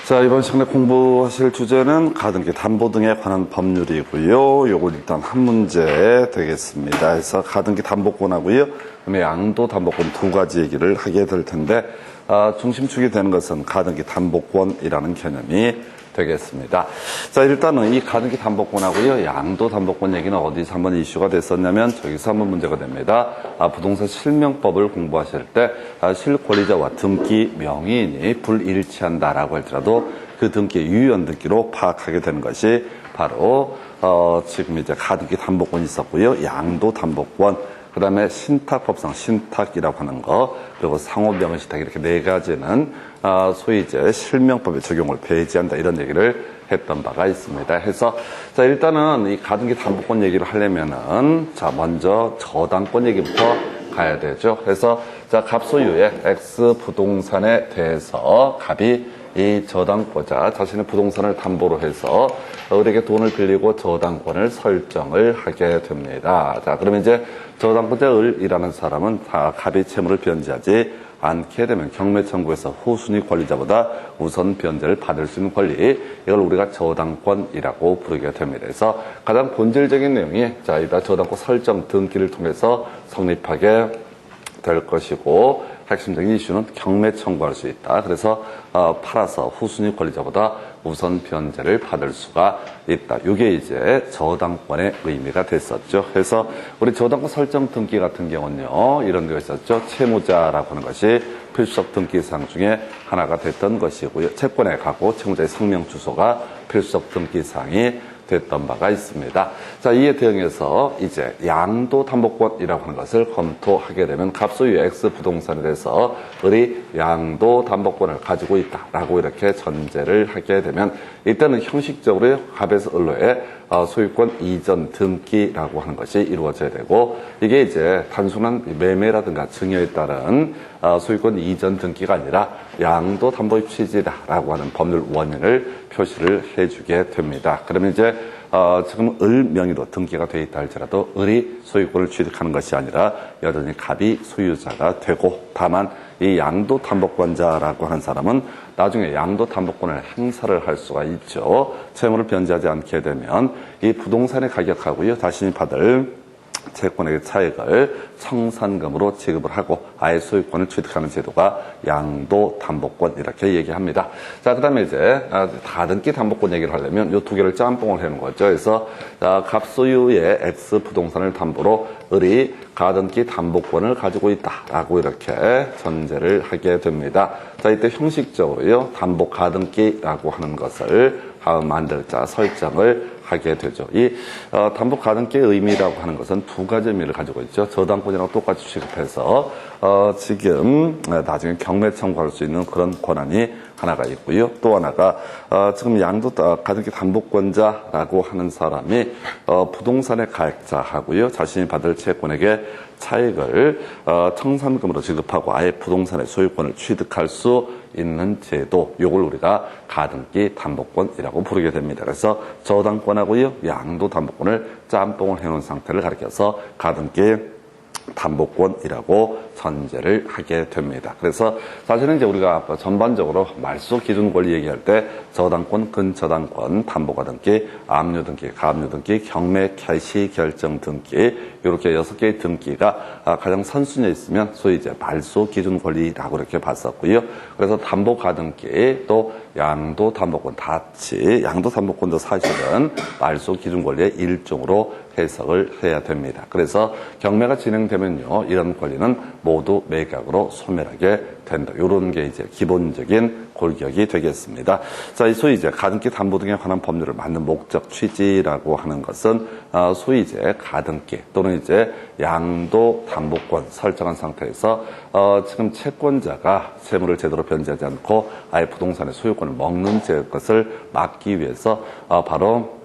자, 이번 시간에 공부하실 주제는 가등기 담보 등에 관한 법률이고요. 요걸 일단 한 문제 되겠습니다. 그래서 가등기 담보권하고요. 그다음에 양도 담보권 두 가지 얘기를 하게 될 텐데, 중심축이 되는 것은 가등기 담보권이라는 개념이 되겠습니다. 자, 일단은 이 가등기 담보권하고요, 양도 담보권 얘기는 어디서 한번 이슈가 됐었냐면 저기서 한번 문제가 됩니다. 부동산 실명법을 공부하실 때 실권리자와 등기 명의인이 불일치한다라고 할지라도 그 등기의 유효한 등기로 파악하게 되는 것이 바로 지금 이제 가등기 담보권이 있었고요, 양도 담보권. 그 다음에 신탁법상 신탁이라고 하는 거, 그리고 상호명의신탁 이렇게 네 가지는 소위 이제 실명법의 적용을 배제한다 이런 얘기를 했던 바가 있습니다. 해서 자, 일단은 이 가등기 담보권 얘기를 하려면은 자, 먼저 저당권 얘기부터 가야 되죠. 그래서 자, 갑소유의 X 부동산에 대해서 갑이 이 저당권자 자신의 부동산을 담보로 해서 을에게 돈을 빌리고 저당권을 설정을 하게 됩니다. 자, 그러면 이제 저당권자 을이라는 사람은 다 갑이 채무를 변제하지 않게 되면 경매 청구에서 후순위 권리자보다 우선 변제를 받을 수 있는 권리, 이걸 우리가 저당권이라고 부르게 됩니다. 그래서 가장 본질적인 내용이 자, 이따 저당권 설정 등기를 통해서 성립하게 될 것이고, 핵심적인 이슈는 경매 청구할 수 있다. 그래서 팔아서 후순위 권리자보다 우선 변제를 받을 수가 있다. 이게 이제 저당권의 의미가 됐었죠. 그래서 우리 저당권 설정 등기 같은 경우는요, 이런 게 있었죠. 채무자라고 하는 것이 필수적 등기사항 중에 하나가 됐던 것이고요. 채권에 가고 채무자의 성명 주소가 필수적 등기사항이 됐던 바가 있습니다. 자, 이에 대응해서 이제 양도 담보권이라고 하는 것을 검토하게 되면 갑소유 X 부동산에 대해서 을이 양도 담보권을 가지고 있다라고 이렇게 전제를 하게 되면 일단은 형식적으로 갑에서 을로의 소유권 이전 등기라고 하는 것이 이루어져야 되고, 이게 이제 단순한 매매라든가 증여에 따른 소유권 이전 등기가 아니라 양도 담보의 취지다라고 하는 법률 원인을 표시를 해주게 됩니다. 그러면 이제 지금 을 명의로 등기가 되어 있다 할지라도 을이 소유권을 취득하는 것이 아니라 여전히 갑이 소유자가 되고, 다만 이 양도 담보권자라고 하는 사람은 나중에 양도 담보권을 행사를 할 수가 있죠. 채무를 변제하지 않게 되면 이 부동산의 가격하고요, 자신이 받을 채권의 차익을 청산금으로 지급을 하고 아예 소유권을 취득하는 제도가 양도 담보권 이렇게 얘기합니다. 자, 그 다음에 이제 가등기 담보권 얘기를 하려면 이 두 개를 짬뽕을 해놓은 거죠. 그래서 갑소유의 X 부동산을 담보로 을이 가등기 담보권을 가지고 있다라고 이렇게 전제를 하게 됩니다. 자, 이때 형식적으로요, 담보 가등기라고 하는 것을 만들 자 설정을 하게 되죠. 이 담보 가등기의 의미라고 하는 것은 두 가지 의미를 가지고 있죠. 저당권이랑 똑같이 취급해서 지금 나중에 경매 청구할 수 있는 그런 권한이 하나가 있고요. 또 하나가 지금 양도 가등기 담보권자라고 하는 사람이 부동산의 가액자하고요, 자신이 받을 채권에게 차익을 청산금으로 지급하고 아예 부동산의 소유권을 취득할 수 있는 제도, 요걸 우리가 가등기 담보권이라고 부르게 됩니다. 그래서 저당권하고요, 양도 담보권을 짬뽕을 해놓은 상태를 가리켜서 가등기 담보권이라고 전제를 하게 됩니다. 그래서 사실은 이제 우리가 전반적으로 말소 기준 권리 얘기할 때 저당권, 근저당권, 담보가 등기, 압류 등기, 가압류 등기, 경매 개시 결정 등기, 이렇게 6개의 등기가 가장 선순위에 있으면 소위 이제 말소 기준 권리라고 이렇게 봤었고요. 그래서 담보 가등기 또 양도 담보권 같이 양도 담보권도 사실은 말소 기준 권리의 일종으로 해석을 해야 됩니다. 그래서 경매가 진행되면요, 이런 권리는 모두 매각으로 소멸하게 된다. 이런 게 이제 기본적인 골격이 되겠습니다. 자, 이 소위 이제 가등기 담보 등에 관한 법률을 만든 목적 취지라고 하는 것은 소위 이제 가등기 또는 이제 양도 담보권 설정한 상태에서 지금 채권자가 채무를 제대로 변제하지 않고 아예 부동산의 소유권을 먹는 것을 막기 위해서 바로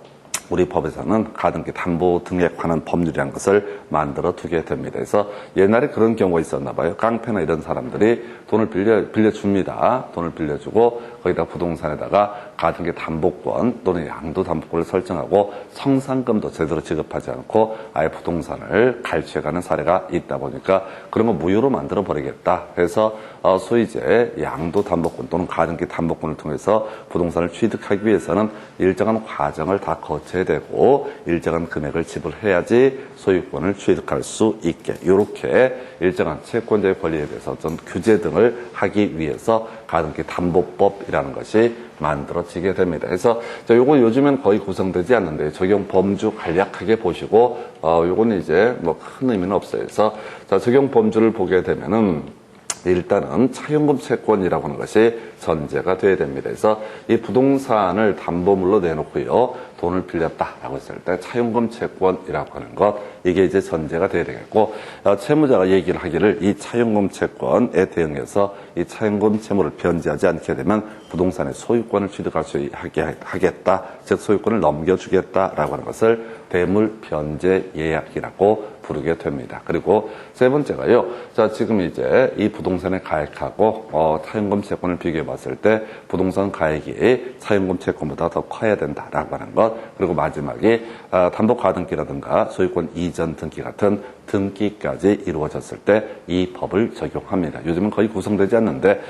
우리 법에서는 가등기 담보 등에 관한 법률이라는 것을 만들어 두게 됩니다. 그래서 옛날에 그런 경우가 있었나 봐요. 깡패나 이런 사람들이 돈을 빌려줍니다. 돈을 빌려주고 거기다 부동산에다가 가등기 담보권 또는 양도 담보권을 설정하고 성상금도 제대로 지급하지 않고 아예 부동산을 갈취해가는 사례가 있다 보니까 그런 거 무효로 만들어 버리겠다. 그래서 소위 이제 양도 담보권 또는 가등기 담보권을 통해서 부동산을 취득하기 위해서는 일정한 과정을 다 거쳐야 되고 일정한 금액을 지불해야지 소유권을 취득할 수 있게 이렇게 일정한 채권자의 권리에 대해서 어떤 규제 등을 하기 위해서 가등기 담보법이라는 것이 만들어지게 됩니다. 그래서 요거 요즘엔 거의 구성되지 않는데 적용 범주 간략하게 보시고 요거는 이제 뭐 큰 의미는 없어요. 그래서 적용 범주를 보게 되면은 일단은 차용금 채권이라고 하는 것이 전제가 돼야 됩니다. 그래서 이 부동산을 담보물로 내놓고요. 돈을 빌렸다라고 했을 때 차용금 채권이라고 하는 것 이게 이제 전제가 돼야 되겠고 채무자가 얘기를 하기를 이 차용금 채권에 대응해서 이 차용금 채무를 변제하지 않게 되면 부동산의 소유권을 취득할 수 있게 하겠다. 즉 소유권을 넘겨주겠다라고 하는 것을 대물 변제 예약이라고 부르게 됩니다. 그리고 세 번째가요. 자, 지금 이제 이 부동산의 가액하고 차용금 채권을 비교해 봤을 때 부동산 가액이 차용금 채권보다 더 커야 된다라고 하는 것. 그리고 마지막에 담보 가등기라든가 소유권 이전 등기 같은 등기까지 이루어졌을 때 이 법을 적용합니다. 요즘은 거의 구성되지 않는데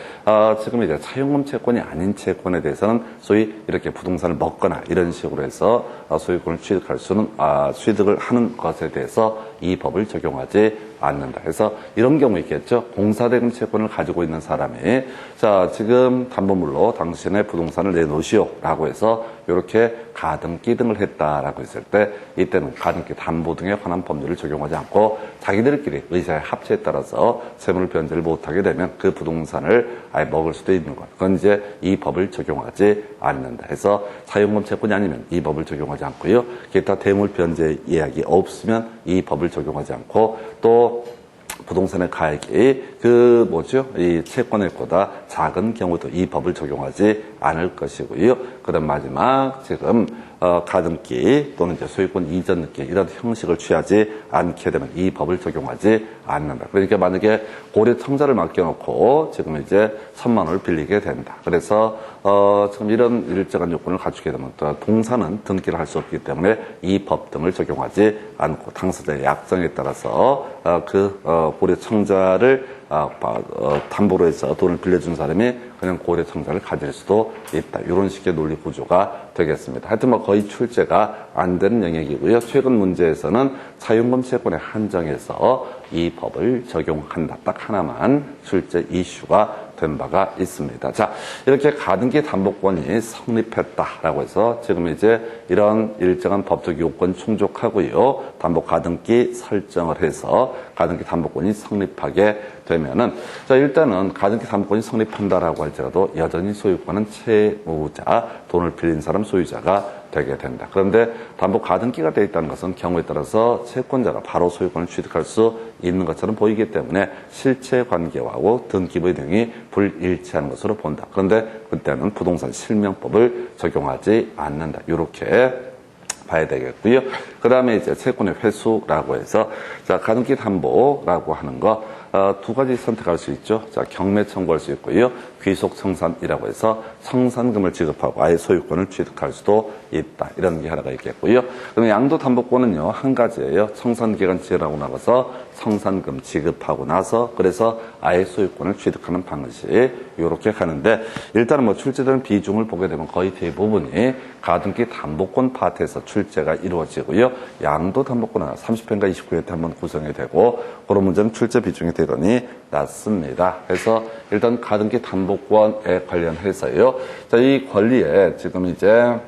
지금 이제 차용금 채권이 아닌 채권에 대해서는 소위 이렇게 부동산을 먹거나 이런 식으로 해서 소유권을 취득할 수는 취득을 하는 것에 대해서 이 법을 적용하지 않는다. 그래서 이런 경우 있겠죠. 공사대금 채권을 가지고 있는 사람이 자 지금 담보물로 당신의 부동산을 내놓으시오라고 해서 이렇게 가등기 등을 했다라고 했을 때 이때는 가등기 담보 등에 관한 법률을 적용하지 않고 자기들끼리 의사의 합치에 따라서 채무를 변제를 못하게 되면 그 부동산을 아예 먹을 수도 있는 것. 그건 이제 이 법을 적용하지 않는다. 해서 차용금 채권이 아니면 이 법을 적용하지 않고요. 기타 대물 변제 예약이 없으면 이 법을 적용하지 않고 또 부동산의 가액이 이 채권액보다 작은 경우도 이 법을 적용하지 않을 것이고요. 그다음 마지막 지금 가등기 또는 이제 소유권 이전 등기 이런 형식을 취하지 않게 되면 이 법을 적용하지 않는다. 그러니까 만약에 고려 청자를 맡겨놓고 지금 이제 1,000만 원을 빌리게 된다. 그래서 지금 이런 일정한 요건을 갖추게 되면 또 동사는 등기를 할 수 없기 때문에 이 법 등을 적용하지 않고 당사자의 약정에 따라서 고려 청자를 담보로 해서 돈을 빌려준 사람이 그냥 고려 청자를 가질 수도 있다. 이런 식의 논리 구조가 되겠습니다. 하여튼 뭐 거의 출제가 안 되는 영역이고요. 최근 문제에서는 차용금 채권에 한정해서 이 법을 적용한다. 딱 하나만 출제 이슈가 된 바가 있습니다. 자, 이렇게 가등기 담보권이 성립했다라고 해서 지금 이제 이런 일정한 법적 요건 충족하고요. 담보 가등기 설정을 해서 가등기 담보권이 성립하게 되면은 자, 일단은 가등기 담보권이 성립한다라고 할지라도 여전히 소유권은 채무자, 돈을 빌린 사람 소유자가 되게 된다. 그런데 담보 가등기가 되어 있다는 것은 경우에 따라서 채권자가 바로 소유권을 취득할 수 있는 것처럼 보이기 때문에 실체 관계하고 등기부의 내용이 불일치하는 것으로 본다. 그런데 그때는 부동산 실명법을 적용하지 않는다. 이렇게 봐야 되겠고요. 그 다음에 이제 채권의 회수라고 해서 자 가등기 담보라고 하는 거 두 가지 선택할 수 있죠. 자 경매 청구할 수 있고요. 귀속 청산이라고 해서 청산금을 지급하고 아예 소유권을 취득할 수도 있다. 이런 게 하나가 있겠고요. 그럼 양도 담보권은요 한 가지예요. 청산기간 지나고 나가서 청산금 지급하고 나서 그래서 아예 소유권을 취득하는 방식 이렇게 가는데 일단은 뭐 출제되는 비중을 보게 되면 거의 대부분이 가등기 담보권 파트에서 출제가 이루어지고요. 양도 담보권은 30회인가 29회 한번 구성이 되고 그런 문제는 출제 비중이 대단히 낮습니다. 그래서 일단 가등기 담보권에 관련해서요. 자, 이 권리에 지금 이제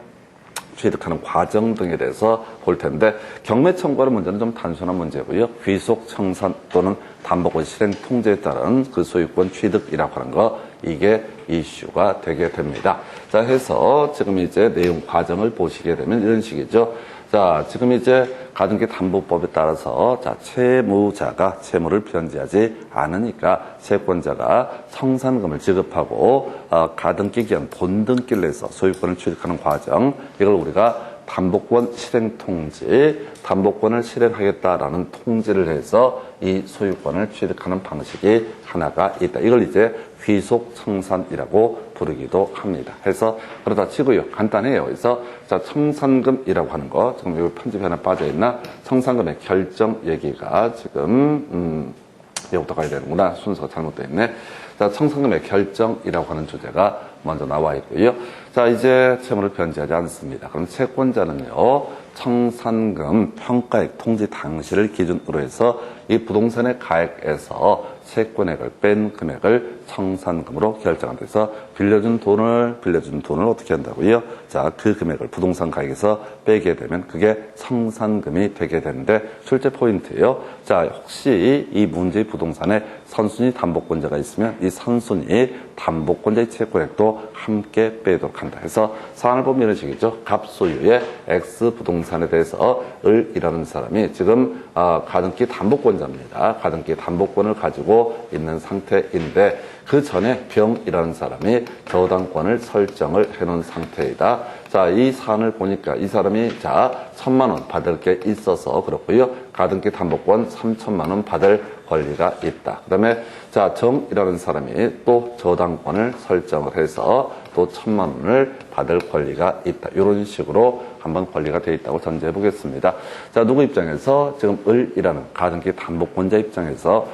취득하는 과정 등에 대해서 볼 텐데 경매 청구하는 문제는 좀 단순한 문제고요. 귀속 청산 또는 담보권 실행 통제에 따른 그 소유권 취득이라고 하는 거 이게 이슈가 되게 됩니다. 자, 해서 지금 이제 내용 과정을 보시게 되면 이런 식이죠. 자, 지금 이제 가등기 담보법에 따라서 자, 채무자가 채무를 변제하지 않으니까 채권자가 청산금을 지급하고 가등기 기한 본등기를 해서 소유권을 취득하는 과정 이걸 우리가 담보권 실행 통지, 담보권을 실행하겠다라는 통지를 해서 이 소유권을 취득하는 방식이 하나가 있다. 이걸 이제 귀속 청산이라고 부르기도 합니다. 해서 그러다 치고요. 간단해요. 그래서 자, 청산금이라고 하는 거, 지금 여기 편집에 하나 빠져있나? 청산금의 결정 얘기가 지금 여기부터 가야 되는구나. 순서가 잘못되어 있네. 자, 청산금의 결정이라고 하는 주제가 먼저 나와 있고요. 자, 이제 채무를 변제하지 않습니다. 그럼 채권자는요, 청산금 평가액 통지 당시를 기준으로 해서 이 부동산의 가액에서 채권액을 뺀 금액을 청산금으로 결정한다. 그래서 빌려준 돈을 어떻게 한다고요? 자, 그 금액을 부동산 가액에서 빼게 되면 그게 청산금이 되게 되는데 출제 포인트예요. 자, 혹시 이 문제의 부동산에 선순위 담보권자가 있으면 이 선순위 담보권자의 채권액도 함께 빼도록 한다. 그래서 사안을 보면 이런 식이죠. 갑소유의 X 부동산에 대해서 을이라는 사람이 지금 가등기 담보권자입니다. 가등기 담보권을 가지고 있는 상태인데 그 전에 병이라는 사람이 저당권을 설정을 해놓은 상태이다. 자, 이 사안을 보니까 이 사람이 자 1,000만 원 받을 게 있어서 그렇고요. 가등기 담보권 3,000만 원 받을 권리가 있다. 그 다음에 자 정이라는 사람이 또 저당권을 설정을 해서 또 1,000만 원을 받을 권리가 있다. 이런 식으로 한번 권리가 되어 있다고 전제해 보겠습니다. 자, 누구 입장에서 지금 을이라는 가등기 담보권자 입장에서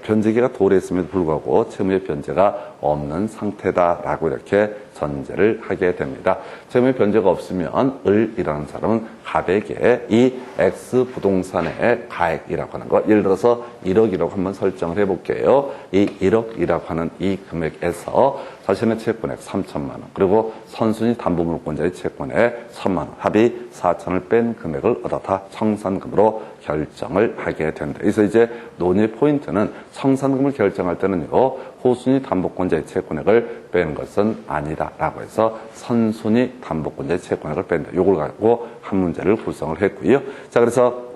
변제기가 도래했음에도 불구하고 채무의 변제가 없는 상태다라고 이렇게 전제를 하게 됩니다. 채무의 변제가 없으면 을이라는 사람은 갑에게 이 X 부동산의 가액이라고 하는 거, 예를 들어서 1억이라고 한번 설정을 해볼게요. 이 1억이라고 하는 이 금액에서 자신의 채권액 3,000만 원, 그리고 선순위 담보물권자의 채권액 1,000만 원, 합의 4,000을 뺀 금액을 얻어다 청산금으로 결정을 하게 된다. 그래서 이제 논의 포인트는 청산금을 결정할 때는요, 호순위 담보권자의 채권액을 빼는 것은 아니다라고 해서 선순위 담보권자의 채권액을 뺀다. 요걸 가지고 한 문제를 구성을 했고요. 자, 그래서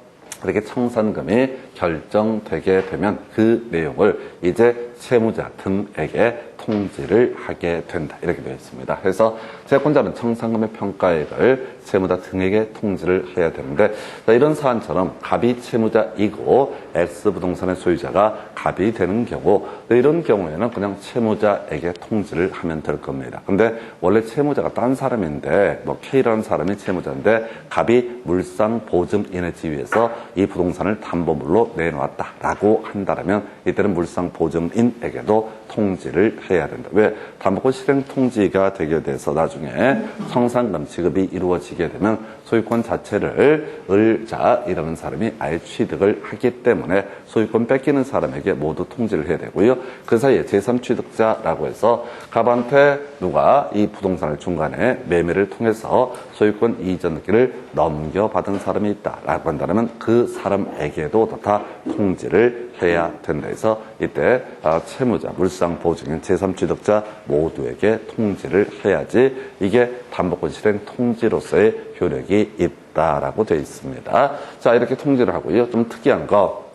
이렇게 청산금이 결정되게 되면 그 내용을 이제 채무자 등에게 통지를 하게 된다. 이렇게 되어 있습니다. 그래서 채권자는 청산금의 평가액을 채무자 등에게 통지를 해야 되는데, 이런 사안처럼 갑이 채무자이고 X 부동산의 소유자가 갑이 되는 경우, 이런 경우에는 그냥 채무자에게 통지를 하면 될 겁니다. 근데 원래 채무자가 딴 사람인데, 뭐 K라는 사람이 채무자인데 갑이 물상보증인에 지위해서 이 부동산을 담보물로 내놓았다라고 한다면 이때는 물상보증인에게도 통지를 해야 된다. 왜? 담보권 실행 통지가 되게 돼서 나중에 청산금 지급이 이루어지게 되면 소유권 자체를 을자이라는 사람이 아예 취득을 하기 때문에 소유권 뺏기는 사람에게 모두 통지를 해야 되고요. 그 사이에 제3취득자라고 해서 갑한테 누가 이 부동산을 중간에 매매를 통해서 소유권 이전기를 넘겨받은 사람이 있다라고 한다면 그 사람에게도 다 통지를 해야 된다 해서 이때 채무자, 물상보증인, 제3취득자 모두에게 통지를 해야지 이게 담보권 실행 통지로서의 효력이 있다라고 되어 있습니다. 자, 이렇게 통지를 하고요. 좀 특이한 거,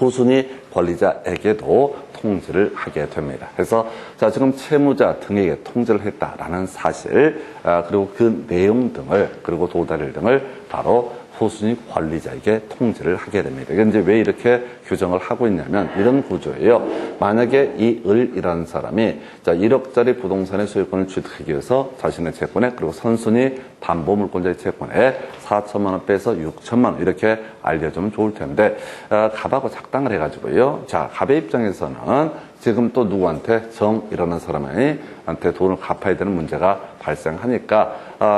호순위 권리자에게도 통지를 하게 됩니다. 그래서 자, 지금 채무자 등에게 통지를 했다라는 사실, 그리고 그 내용 등을, 그리고 도달 등을 바로 호순위 권리자에게 통지를 하게 됩니다. 이게 이제 왜 이렇게 규정을 하고 있냐면 이런 구조예요. 만약에 이 을이라는 사람이 자 1억짜리 부동산의 소유권을 취득하기 위해서 자신의 채권에 그리고 선순위 담보물권자의 채권에 4천만 원 빼서 6천만 원 이렇게 알려주면 좋을 텐데 갑하고 작당을 해가지고요. 자, 갑의 입장에서는 지금 또 누구한테 정이라는 사람한테 돈을 갚아야 되는 문제가 발생하니까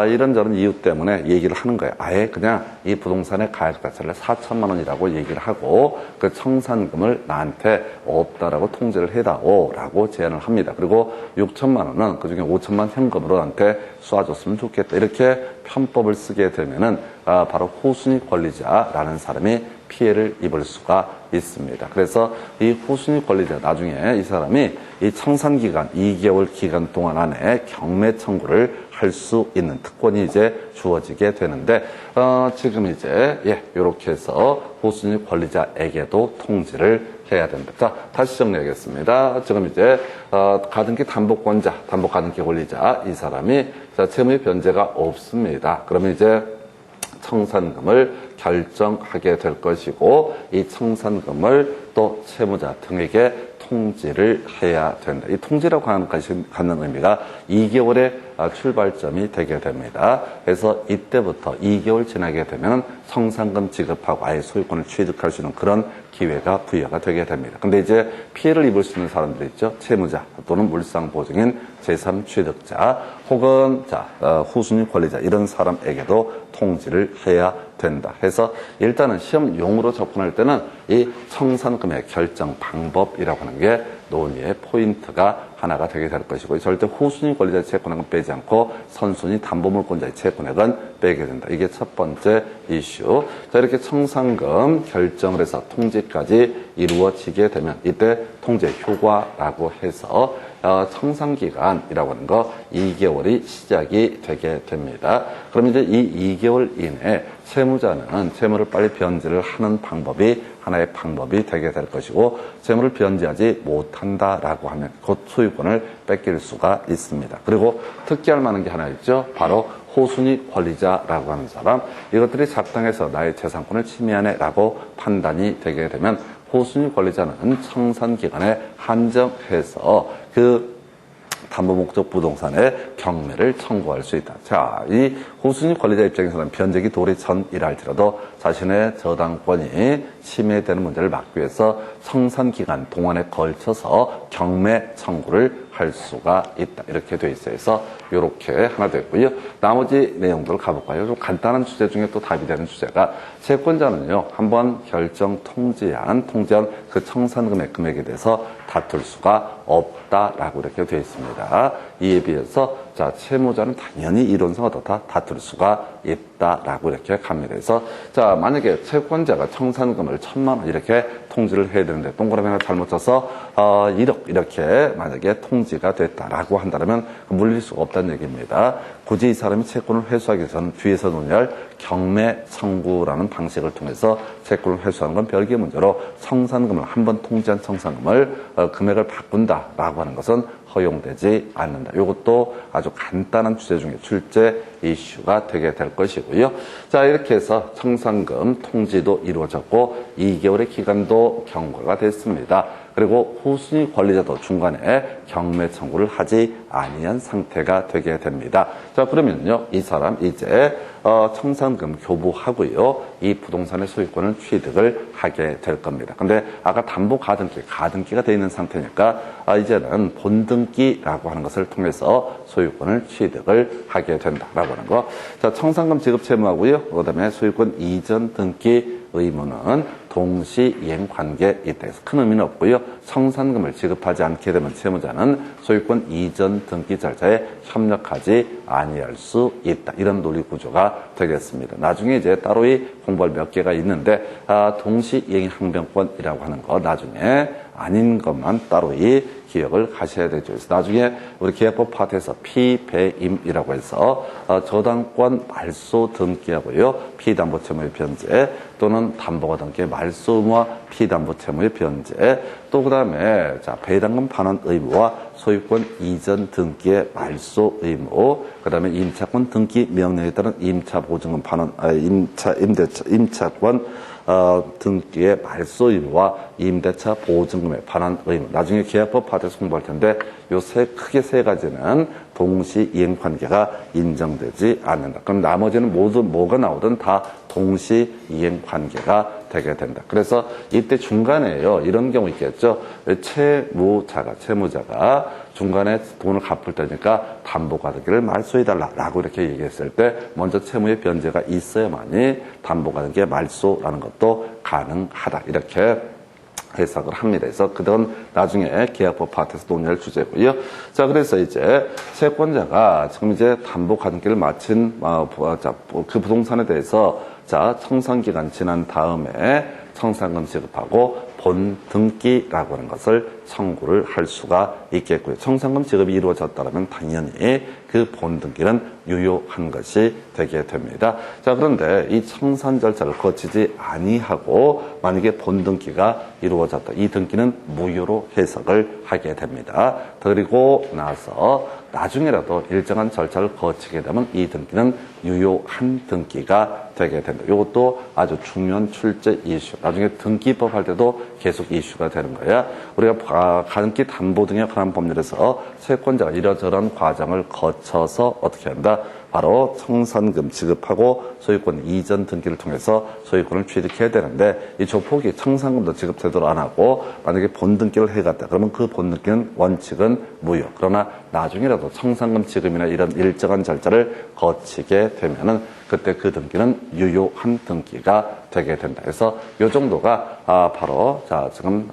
이런저런 이유 때문에 얘기를 하는 거예요. 아예 그냥 이 부동산의 가액 자체를 4천만 원이라고 얘기를 하고 그 청산금을 나한테 없다라고 통지를 해다오라고 제안을 합니다. 그리고 6천만 원은 그중에 5천만 원 현금으로 나한테 쏴줬으면 좋겠다. 이렇게 편법을 쓰게 되면은 바로 호순위 권리자라는 사람이 피해를 입을 수가 있습니다. 그래서 이 후순위 권리자 나중에 이 사람이 이 청산기간 2개월 기간 동안 안에 경매 청구를 할 수 있는 특권이 이제 주어지게 되는데 지금 이제 이렇게 해서 후순위 권리자에게도 통지를 해야 된다. 자, 다시 정리하겠습니다. 지금 이제 가등기 담보권자, 담보가등기 권리자 이 사람이 자, 채무의 변제가 없습니다. 그러면 이제 청산금을 결정하게 될 것이고 이 청산금을 또 채무자 등에게 통지를 해야 된다. 이 통지라고 하는 것이 갖는 의미가 2개월의 출발점이 되게 됩니다. 그래서 이때부터 2개월 지나게 되면 청산금 지급하고 아예 소유권을 취득할 수 있는 그런 기회가 부여가 되게 됩니다. 근데 이제 피해를 입을 수 있는 사람들이 있죠. 채무자 또는 물상보증인 제3취득자 혹은 후순위 권리자 이런 사람에게도 통지를 해야 된다. 해서 일단은 시험용으로 접근할 때는 이 청산금의 결정 방법이라고 하는 게 논의의 포인트가 하나가 되게 될 것이고 절대 후순위 권리자의 채권액은 빼지 않고 선순위 담보물권자의 채권액은 빼게 된다. 이게 첫 번째 이슈. 자, 이렇게 청산금 결정을 해서 통지까지 이루어지게 되면 이때 통지의 효과라고 해서 청산기간이라고 하는 거 2개월이 시작이 되게 됩니다. 그럼 이제 이 2개월 이내에 채무자는 채무를 빨리 변제를 하는 방법이 하나의 방법이 되게 될 것이고 채무를 변제하지 못한다라고 하면 곧 소유권을 뺏길 수가 있습니다. 그리고 특기할 만한 게 하나 있죠. 바로 호순위 권리자라고 하는 사람 이것들이 작당해서 나의 재산권을 침해하네라고 판단이 되게 되면 호순위 권리자는 청산기간에 한정해서 그 담보 목적 부동산의 경매를 청구할 수 있다. 자, 이 호순위 권리자 입장에서는 변제기 도래 전이라 할지라도 자신의 저당권이 침해되는 문제를 막기 위해서 청산기간 동안에 걸쳐서 경매 청구를 할 수가 있다. 이렇게 돼 있어요. 그래서 이렇게 하나 됐고요. 나머지 내용들을 가볼까요? 좀 간단한 주제 중에 또 답이 되는 주제가 채권자는요. 한번 결정 통지한 그 청산금의 금액에 대해서 다툴 수가 없다라고 이렇게 되어 있습니다. 이에 비해서 자, 채무자는 당연히 이론상 어떻다 다툴 수가 있다라고 이렇게 갑니다. 그래서 자, 만약에 채권자가 청산금을 1,000만 원 이렇게 통지를 해야 되는데 동그라미 하나 잘못 쳐서 1억 이렇게 만약에 통지가 됐다라고 한다면 물릴 수가 없다는 얘기입니다. 굳이 이 사람이 채권을 회수하기 위해서는 뒤에서 논의할 경매 청구라는 방식을 통해서 채권을 회수하는 건 별개의 문제로 청산금을 한번 통지한 청산금을 금액을 바꾼다라고 하는 것은 허용되지 않는다. 이것도 아주 간단한 주제 중에 출제 이슈가 되게 될 것이고요. 자, 이렇게 해서 청산금 통지도 이루어졌고 2개월의 기간도 경과가 됐습니다. 그리고 후순위 권리자도 중간에 경매 청구를 하지 아니한 상태가 되게 됩니다. 자, 그러면요, 이 사람 이제 청산금 교부하고요, 이 부동산의 소유권을 취득을 하게 될 겁니다. 근데 아까 담보 가등기가 되어 있는 상태니까 이제는 본등기라고 하는 것을 통해서 소유권을 취득을 하게 된다라고 하는 거. 자, 청산금 지급 채무하고요, 그다음에 소유권 이전 등기 의무는 동시 이행 관계에 있다 해서 큰 의미는 없고요. 청산금을 지급하지 않게 되면 채무자는 소유권 이전 등기 절차에 협력하지 아니할 수 있다. 이런 논리 구조가 되겠습니다. 나중에 이제 따로이 공부할 몇 개가 있는데 동시 이행 항변권이라고 하는 거 나중에 아닌 것만 따로이 기억을 하셔야 되죠. 그래서 나중에 우리 계약법 파트에서 피배임이라고 해서 저당권 말소 등기하고요, 피담보 채무의 변제 또는 담보가 등기의 말소 의무와 피담보 채무의 변제, 또 그다음에 자, 배당금 반환 의무와 소유권 이전 등기의 말소 의무, 그다음에 임차권 등기 명령에 따른 임차 보증금 반환, 임차권 등기의 말소 의무와 임대차 보증금의 반환 의무. 나중에 계약법 파트에서 공부할 텐데 크게 세 가지는 동시 이행 관계가 인정되지 않는다. 그럼 나머지는 모두 뭐가 나오든 다 동시 이행 관계가 되게 된다. 그래서 이때 중간에요, 이런 경우 있겠죠. 채무자가 중간에 돈을 갚을 때니까 담보가등기를 말소해달라라고 이렇게 얘기했을 때 먼저 채무의 변제가 있어야만이 담보가등기의 말소라는 것도 가능하다. 이렇게 해석을 합니다. 그래서 그건 나중에 계약법 파트에서 논의할 주제고요. 자, 그래서 이제 채권자가 지금 이제 담보 가등기를 마친 그 부동산에 대해서 자, 청산기간 지난 다음에 청산금 지급하고 본등기라고 하는 것을 청구를 할 수가 있겠고요. 청산금 지급이 이루어졌다면 당연히 그 본등기는 유효한 것이 되게 됩니다. 자, 그런데 이 청산 절차를 거치지 아니하고 만약에 본등기가 이루어졌다. 이 등기는 무효로 해석을 하게 됩니다. 그리고 나서 나중에라도 일정한 절차를 거치게 되면 이 등기는 유효한 등기가 되게 된다. 이것도 아주 중요한 출제 이슈. 나중에 등기법 할 때도 계속 이슈가 되는 거야. 우리가 가등기 담보 등에 관한 법률에서 채권자가 이러저러한 과정을 거쳐서 어떻게 한다? 바로 청산금 지급하고 소유권 이전 등기를 통해서 소유권을 취득해야 되는데 이 조폭이 청산금도 지급 제대로 안 하고 만약에 본등기를 해갔다. 그러면 그 본등기는 원칙은 무효. 그러나 나중에라도 청산금 지급이나 이런 일정한 절차를 거치게 되면은 그때 그 등기는 유효한 등기가 되게 된다. 그래서 이 정도가 바로 지금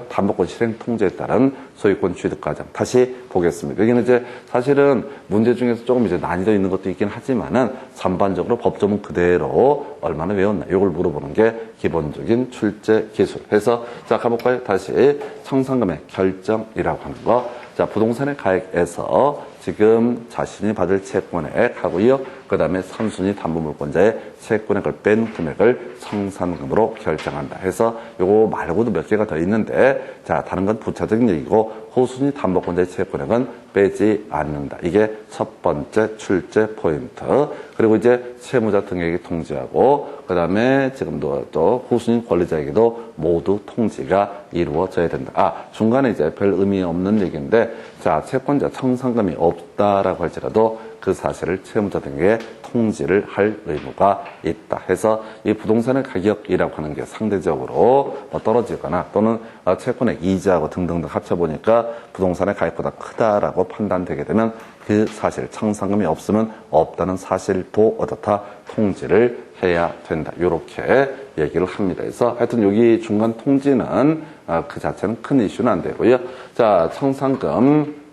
담보권 실행 통제에 따른 소유권 취득 과정. 다시 보겠습니다. 여기는 이제 사실은 문제 중에서 조금 이제 난이도 있는 것도 있긴 하지만은 전반적으로 법조문 그대로 얼마나 외웠나 이걸 물어보는 게 기본적인 출제 기술. 해서 가볼까요? 다시 청산금의 결정이라고 하는 거. 부동산의 가액에서 지금 자신이 받을 채권액 하고요. 그 다음에 선순위 담보물권자의 채권액을 뺀 금액을 청산금으로 결정한다. 해서 요거 말고도 몇 개가 더 있는데 다른 건 부차적인 얘기고 후순위 담보권자의 채권액은 빼지 않는다. 이게 첫 번째 출제 포인트. 그리고 이제 채무자 등에게 통지하고 그 다음에 지금도 또 후순위 권리자에게도 모두 통지가 이루어져야 된다. 중간에 이제 별 의미 없는 얘기인데 채권자 청산금이 없다라고 할지라도 그 사실을 채무자 등에게 통지를 할 의무가 있다. 해서 이 부동산의 가격이라고 하는 게 상대적으로 떨어지거나 또는 채권의 이자하고 등등등 합쳐보니까 부동산의 가격보다 크다라고 판단되게 되면 그 사실, 청산금이 없으면 없다는 사실도 어떻다 통지를 해야 된다. 이렇게 얘기를 합니다. 그래서 하여튼 여기 중간 통지는 그 자체는 큰 이슈는 안 되고요. 청산금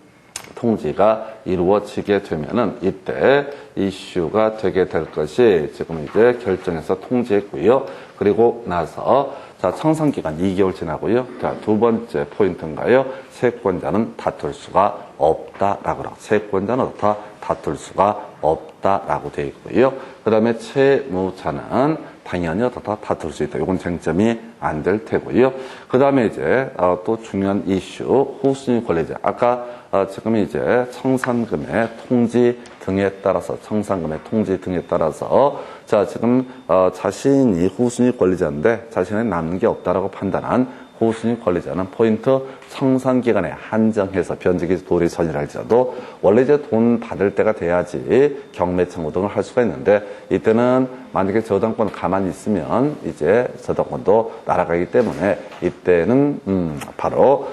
통지가 이루어지게 되면은 이때 이슈가 되게 될 것이 지금 이제 결정해서 통지했고요. 그리고 나서 청산기간 2개월 지나고요. 두 번째 포인트인가요? 채권자는 다툴 수가 없다라고 채권자는 어떻다? 다툴 수가 없다라고 되어 있고요. 그 다음에 채무자는 당연히 어떻다? 다툴 수 있다. 이건 쟁점이 안 될 테고요. 그 다음에 이제 또 중요한 이슈 후순위 권리자. 아까 지금 이제 청산금의 통지 등에 따라서 청산금의 통지 등에 따라서 지금 자신이 후순위 권리자인데 자신에 남는 게 없다라고 판단한 후순위 권리자는 포인트 청산기간에 한정해서 변제기 도리 선이라 할지라도 원래 이제 돈 받을 때가 돼야지 경매 청구 등을 할 수가 있는데 이때는 만약에 저당권 가만히 있으면 이제 저당권도 날아가기 때문에 이때는 바로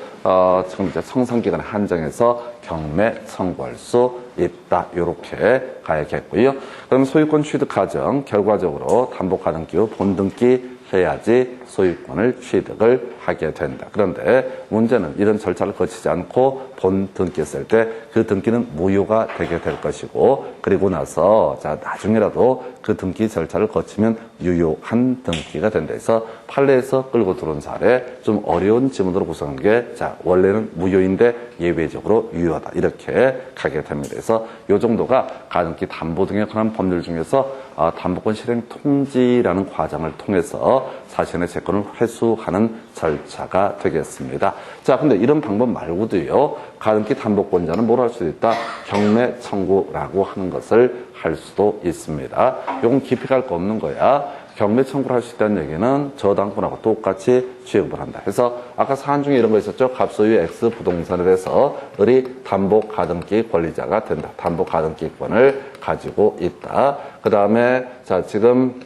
지금 이제 청산기간에 한정해서 경매 청구할 수 있다. 이렇게 가야겠고요. 그럼 소유권 취득 과정 결과적으로 담보가등기 본등기 해야지 소유권을 취득을 하게 된다. 그런데 문제는 이런 절차를 거치지 않고 본등기했을 때 그 등기는 무효가 되게 될 것이고 그리고 나서 나중에라도 그 등기 절차를 거치면 유효한 등기가 된다 해서 판례에서 끌고 들어온 사례 좀 어려운 지문으로 구성한 게 원래는 무효인데 예외적으로 유효하다. 이렇게 가게 됩니다. 그래서 이 정도가 가등기 담보 등에 관한 법률 중에서 담보권 실행 통지라는 과정을 통해서 자신의 채권을 회수하는 절차가 되겠습니다. 근데 이런 방법 말고도요, 가등기 담보권자는 뭘 할 수도 있다? 경매 청구라고 하는 것을 할 수도 있습니다. 이건 깊이 갈 거 없는 거야. 경매 청구를 할 수 있다는 얘기는 저당권하고 똑같이 취급을 한다. 그래서 아까 사안 중에 이런 거 있었죠. 갑소유 X 부동산을 해서 을이 담보 가등기 권리자가 된다. 담보 가등기권을 가지고 있다. 그 다음에 지금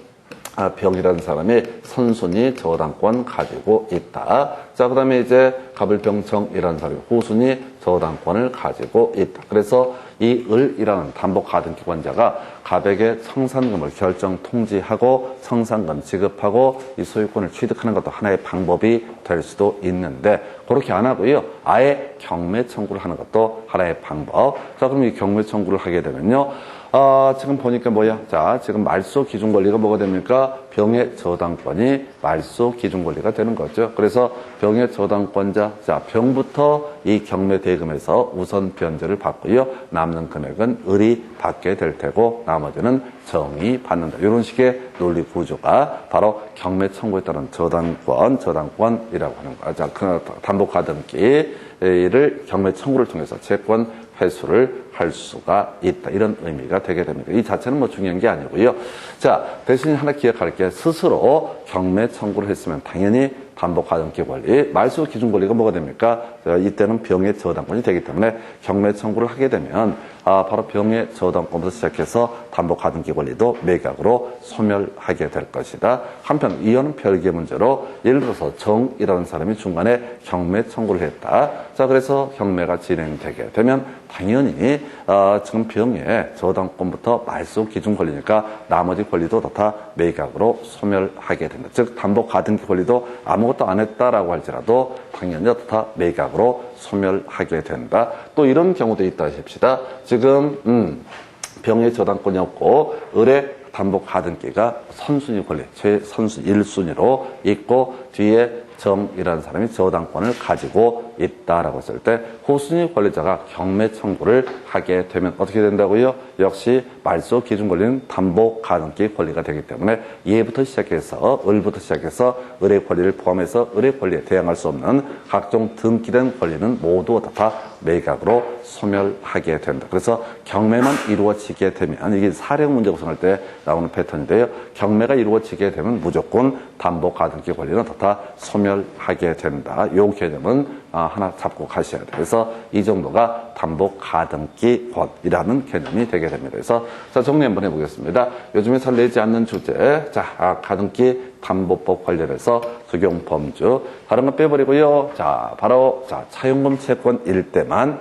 병이라는 사람이 선순위 저당권 가지고 있다. 그 다음에 이제 갑을병청이라는 사람이 후순위 저당권을 가지고 있다. 그래서 이 을이라는 담보 가등기권자가 갑에게 청산금을 결정 통지하고 청산금 지급하고 이 소유권을 취득하는 것도 하나의 방법이 될 수도 있는데 그렇게 안 하고요. 아예 경매 청구를 하는 것도 하나의 방법. 자, 그럼 이 경매 청구를 하게 되면요. 지금 보니까 뭐야? 자, 지금 말소 기준 권리가 뭐가 됩니까? 병의 저당권이 말소 기준 권리가 되는 거죠. 그래서 병의 저당권자, 자, 병부터 이 경매 대금에서 우선 변제를 받고요. 남는 금액은 을이 받게 될 테고, 나머지는 정이 받는다. 이런 식의 논리 구조가 바로 경매 청구에 따른 저당권이라고 하는 거야. 자, 그 담보가등기를 경매 청구를 통해서 채권 회수를 할 수가 있다. 이런 의미가 되게 됩니다. 이 자체는 뭐 중요한 게 아니고요. 자, 대신 하나 기억할게요. 스스로 경매 청구를 했으면 당연히 담보가등기 권리, 말소 기준 권리가 뭐가 됩니까? 이때는 병의 저당권이 되기 때문에 경매 청구를 하게 되면 바로 병의 저당권부터 시작해서 담보가등기 권리도 매각으로 소멸하게 될 것이다. 한편 이거는 별개의 문제로 예를 들어서 정이라는 사람이 중간에 경매 청구를 했다. 자, 그래서 경매가 진행되게 되면 당연히 지금 병의 저당권부터 말소 기준 권리니까 나머지 권리도 다 매각으로 소멸하게 된다. 즉 담보가등기 권리도 아무것도 안 했다라고 할지라도 당연히 다 매각으로 소멸하게 된다. 또 이런 경우도 있다 싶시다. 지금 병의 저당권이 없고 을의 담보가등기가 선순위 권리, 최선순 1순위로 있고 뒤에 정이라는 사람이 저당권을 가지고 있다라고 했을 때 후순위 권리자가 경매 청구를 하게 되면 어떻게 된다고요? 역시 말소 기준 권리는 담보가등기 권리가 되기 때문에 얘부터 시작해서 을부터 시작해서 을의 권리를 포함해서 을의 권리에 대항할 수 없는 각종 등기된 권리는 모두 다 매각으로 소멸하게 된다. 그래서 경매만 이루어지게 되면 이게 사령 문제 구성할 때 나오는 패턴인데요. 경매가 이루어지게 되면 무조건 담보가등기 권리는 다 소멸하게 된다. 이 개념은 하나 잡고 가셔야 돼요. 그래서 이 정도가 담보가등기권이라는 개념이 되게 됩니다. 그래서 자, 정리 한번 해보겠습니다. 요즘에 잘 내지 않는 주제, 자, 가등기 담보법 관련해서 적용 범주 다른 건 빼버리고요. 자, 바로 자, 차용금 채권일 때만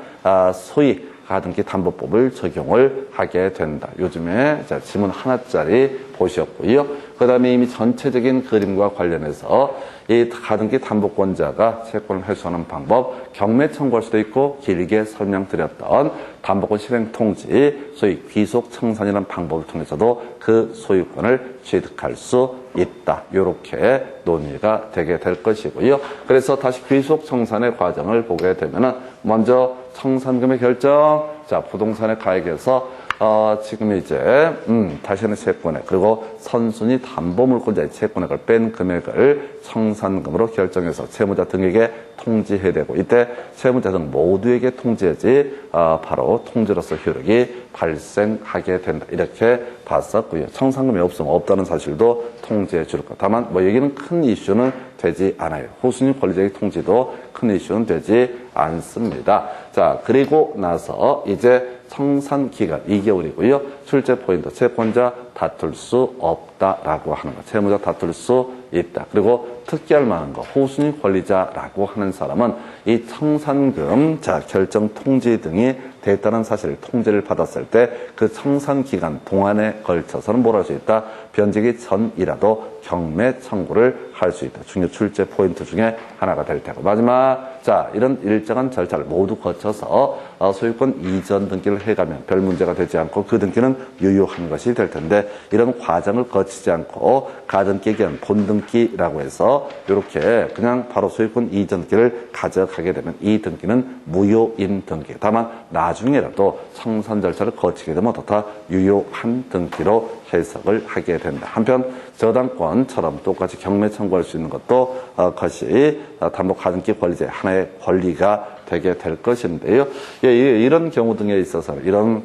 소위 가등기 담보법을 적용을 하게 된다. 요즘에 자, 지문 하나짜리 보셨고요. 그 다음에 이미 전체적인 그림과 관련해서 이 가등기 담보권자가 채권을 회수하는 방법, 경매 청구할 수도 있고 길게 설명드렸던 담보권 실행 통지, 소위 귀속 청산이라는 방법을 통해서도 그 소유권을 취득할 수 있다. 이렇게 논의가 되게 될 것이고요. 그래서 다시 귀속 청산의 과정을 보게 되면은 먼저 청산금의 결정, 자, 부동산의 가액에서 지금 이제 다시는 채권액 그리고 선순위 담보물권자의 채권액을 뺀 금액을 청산금으로 결정해서 채무자 등에게 통지해야 되고 이때 채무자 등 모두에게 통지해야지 바로 통지로서 효력이 발생하게 된다. 이렇게 봤었고요. 청산금이 없으면 없다는 사실도 통지해 줄 것. 다만 뭐 여기는 큰 이슈는 되지 않아요. 후순위 권리자의 통지도 큰 이슈는 되지 않습니다. 자, 그리고 나서 이제 청산 기간 2개월이고요. 출제 포인트, 채권자 다툴 수 없다라고 하는 거. 채무자 다툴 수 있다. 그리고 특기할 만한 거, 후순위 권리자라고 하는 사람은 이 청산금, 자, 결정 통지 등이 됐다는 사실을 통지를 받았을 때 그 청산 기간 동안에 걸쳐서는 뭘 할 수 있다? 변제기 전이라도 경매 청구를 할 수 있다. 중요 출제 포인트 중에 하나가 될 테고. 마지막, 자, 이런 일정한 절차를 모두 거쳐서 소유권 이전 등기를 해가면 별 문제가 되지 않고 그 등기는 유효한 것이 될 텐데 이런 과정을 거치지 않고 가등기 기간 본등기라고 해서 이렇게 그냥 바로 소유권 이전 등기를 가져가게 되면 이 등기는 무효인 등기. 다만 나중에라도 청산 절차를 거치게 되면 다 유효한 등기로 해석을 하게 된다. 한편 저당권처럼 똑같이 경매 청구할 수 있는 것도 것이 담보가등기 권리자의 하나의 권리가 되게 될 것인데요. 이런 경우 등에 있어서는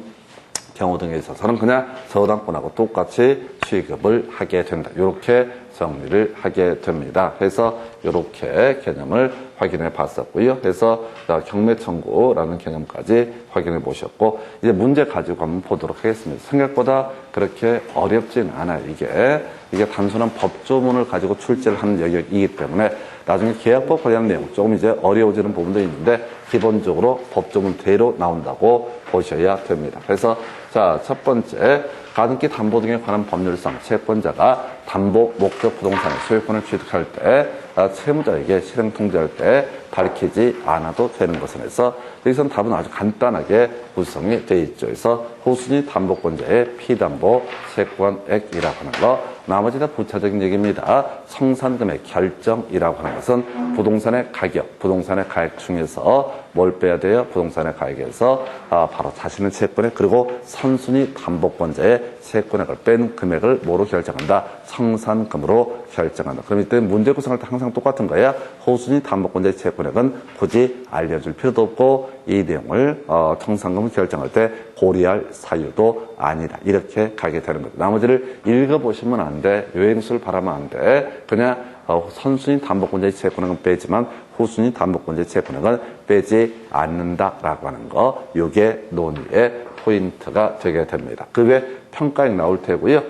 그냥 저당권하고 똑같이 취급을 하게 된다. 이렇게 정리를 하게 됩니다. 그래서 이렇게 개념을 확인해 봤었고요. 그래서 경매 청구라는 개념까지 확인해 보셨고 이제 문제 가지고 한번 보도록 하겠습니다. 생각보다 그렇게 어렵진 않아요. 이게 단순한 법조문을 가지고 출제를 하는 영역이기 때문에 나중에 계약법 관련 내용 조금 이제 어려워지는 부분도 있는데 기본적으로 법조문대로 나온다고 보셔야 됩니다. 그래서 자, 첫 번째 가등기 담보 등에 관한 법률상 채권자가 담보 목적 부동산의 소유권을 취득할 때 채무자에게 실행 통지할 때 밝히지 않아도 되는 것에 대해서 여기서는 답은 아주 간단하게 구성이 되어 있죠. 그래서 후순위 담보권자의 피담보 채권액이라고 하는 거, 나머지 다 부차적인 얘기입니다. 청산금의 결정이라고 하는 것은 부동산의 가격, 부동산의 가액 중에서 뭘 빼야 돼요? 부동산의 가액에서 바로 자신의 채권액, 그리고 선순위 담보권자의 채권액을 뺀 금액을 뭐로 결정한다? 청산금으로 결정한다. 그럼 이때 문제 구성할 때 항상 똑같은 거야. 후순위 담보권자의 채권액은 굳이 알려줄 필요도 없고, 이 내용을 청산금을 결정할 때 고려할 사유도 아니다. 이렇게 가게 되는 거죠. 나머지를 읽어보시면 안 돼. 요행수를 바라면 안 돼. 그냥 선순위 담보권자의 채권액은 빼지만 후순위 담보권자의 채권액은 빼지 않는다라고 하는 거, 이게 논의의 포인트가 되게 됩니다. 그 외에 평가액 나올 테고요.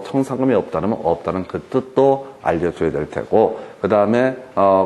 청산금이 없다면 없다는 그 뜻도 알려줘야 될 테고, 그 다음에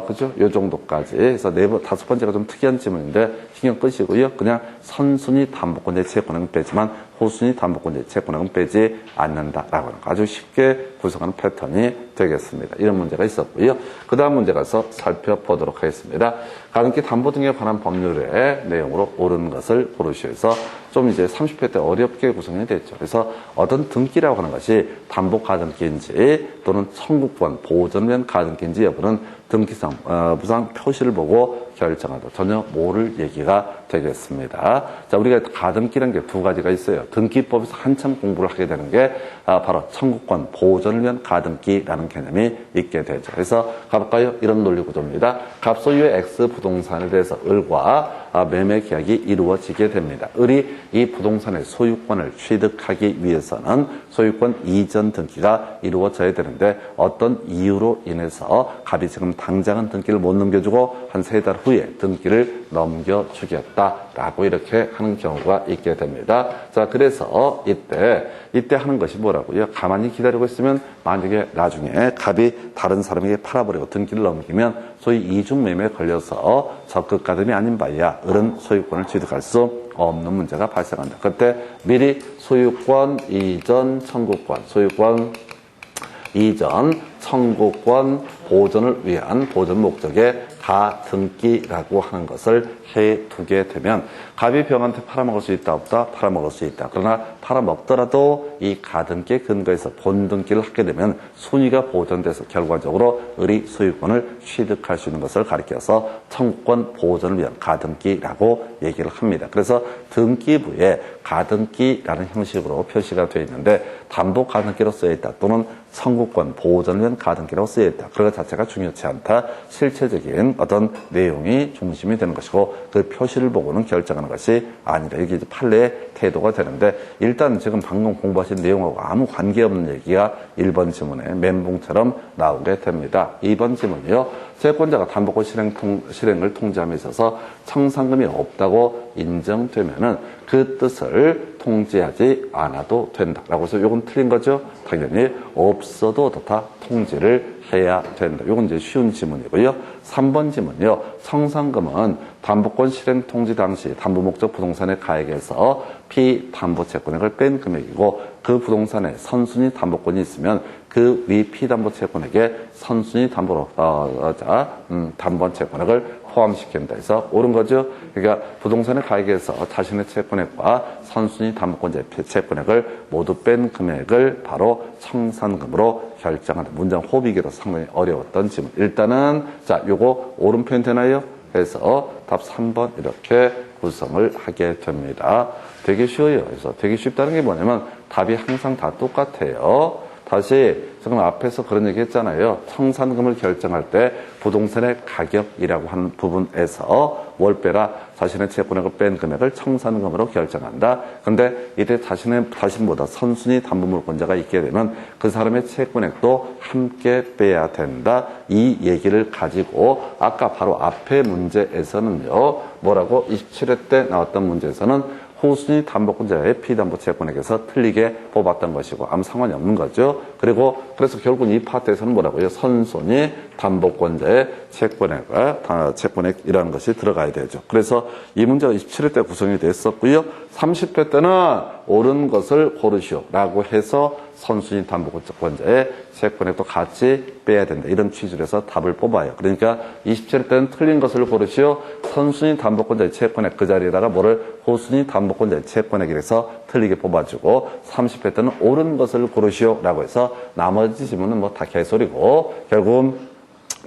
그죠? 요 정도까지 해서 다섯 번째가 좀 특이한 질문인데 신경 끄시고요. 그냥 선순위 담보권자의 채권액은 빼지만 후순위 담보권자의 채권액은 빼지 않는다라고 하는 거, 아주 쉽게 구성하는 패턴이 되겠습니다. 이런 문제가 있었고요. 그 다음 문제 가서 살펴보도록 하겠습니다. 가등기 담보 등에 관한 법률의 내용으로 옳은 것을 고르시오서 좀 이제 30회 때 어렵게 구성이 됐죠. 그래서 어떤 등기라고 하는 것이 담보 가등기인지 또는 청구권 보존을 위한 가등기인지 여부는 등기상 부상 표시를 보고 결정하도 전혀 모를 얘기가 되겠습니다. 자, 우리가 가등기라는 게 두 가지가 있어요. 등기법에서 한참 공부를 하게 되는 게 바로 청구권 보존을 위한 가등기라는 개념이 있게 되죠. 그래서 가볼까요? 이런 논리 구조입니다. 갑소유의 X 부동산에 대해서 을과 매매 계약이 이루어지게 됩니다. 을이 이 부동산의 소유권을 취득하기 위해서는 소유권 이전 등기가 이루어져야 되는데 어떤 이유로 인해서 갑이 지금 당장은 등기를 못 넘겨주고 한 3달 후에 등기를 넘겨주겠다라고 이렇게 하는 경우가 있게 됩니다. 자, 그래서 이때 하는 것이 뭐라고요? 가만히 기다리고 있으면 만약에 나중에 갑이 다른 사람에게 팔아버리고 등기를 넘기면 소위 이중매매에 걸려서 적극가담이 아닌 바에야 을은 소유권을 취득할 수 없는 문제가 발생한다. 그때 미리 소유권 이전 청구권, 소유권 이전 청구권 보존을 위한 보존 목적의 가등기라고 하는 것을 해두게 되면 갑이 병한테 팔아먹을 수 있다 없다? 팔아먹을 수 있다. 그러나 팔아먹더라도 이 가등기에 근거해서 본등기를 하게 되면 순위가 보존돼서 결과적으로 을이 소유권을 취득할 수 있는 것을 가리켜서 청구권 보존을 위한 가등기라고 얘기를 합니다. 그래서 등기부에 가등기라는 형식으로 표시가 되어 있는데 담보 가등기로 쓰여 있다 또는 청구권 보존을 위한 가등기라고 쓰여 있다. 그거 자체가 중요치 않다. 실체적인 어떤 내용이 중심이 되는 것이고 그 표시를 보고는 결정하는 것이 아니라 이게 이제 판례의 태도가 되는데, 일단 지금 방금 공부하신 내용하고 아무 관계없는 얘기가 1번 지문에 멘붕처럼 나오게 됩니다. 2번 지문이요. 채권자가 담보권 실행을 통지함에 있어서 청산금이 없다고 인정되면은 그 뜻을 통지하지 않아도 된다라고 해서 이건 틀린 거죠. 당연히 없어도 다 통지를 해야 된다. 이건 이제 쉬운 지문이고요. 3번 지문이요. 청산금은 담보권 실행 통지 당시 담보 목적 부동산의 가액에서 피담보 채권액을 뺀 금액이고 그 부동산에 선순위 담보권이 있으면 그 위 피담보 채권액에 선순위 담보 채권액을 포함시킨다 해서 옳은 거죠. 그러니까 부동산의 가액에서 자신의 채권액과 선순위 담보권자의 채권액을 모두 뺀 금액을 바로 청산금으로 결정한다. 문장 호비기로 상당히 어려웠던 지문. 일단은 자, 요거 옳은 표현 되나요? 그래서 답 3번 이렇게 구성을 하게 됩니다. 되게 쉬워요. 그래서 되게 쉽다는 게 뭐냐면 답이 항상 다 똑같아요. 다시 지금 앞에서 그런 얘기 했잖아요. 청산금을 결정할 때 부동산의 가격이라고 하는 부분에서 뭘 빼라? 자신의 채권액을 뺀 금액을 청산금으로 결정한다. 그런데 이때 자신보다 선순위 담보물권자가 있게 되면 그 사람의 채권액도 함께 빼야 된다. 이 얘기를 가지고 아까 바로 앞에 문제에서는요. 뭐라고? 27회 때 나왔던 문제에서는 후순위 담보권자의 피담보 채권액에서 틀리게 뽑았던 것이고 아무 상관이 없는 거죠. 그래서 결국 이 파트에서는 뭐라고요? 선순위 담보권자의 채권액이라는 것이 들어가야 되죠. 그래서 이 문제가 27회 때 구성이 됐었고요. 30회 때는 옳은 것을 고르시오 라고 해서 선순위 담보권자의 채권액도 같이 빼야 된다. 이런 취지로 해서 답을 뽑아요. 그러니까 27회 때는 틀린 것을 고르시오. 선순위 담보권자의 채권액 그 자리에다가 뭐를 호순위 담보권자의 채권액이라서 틀리게 뽑아주고 30회 때는 옳은 것을 고르시오 라고 해서 나머지 지문은 뭐 다 개소리고 결국은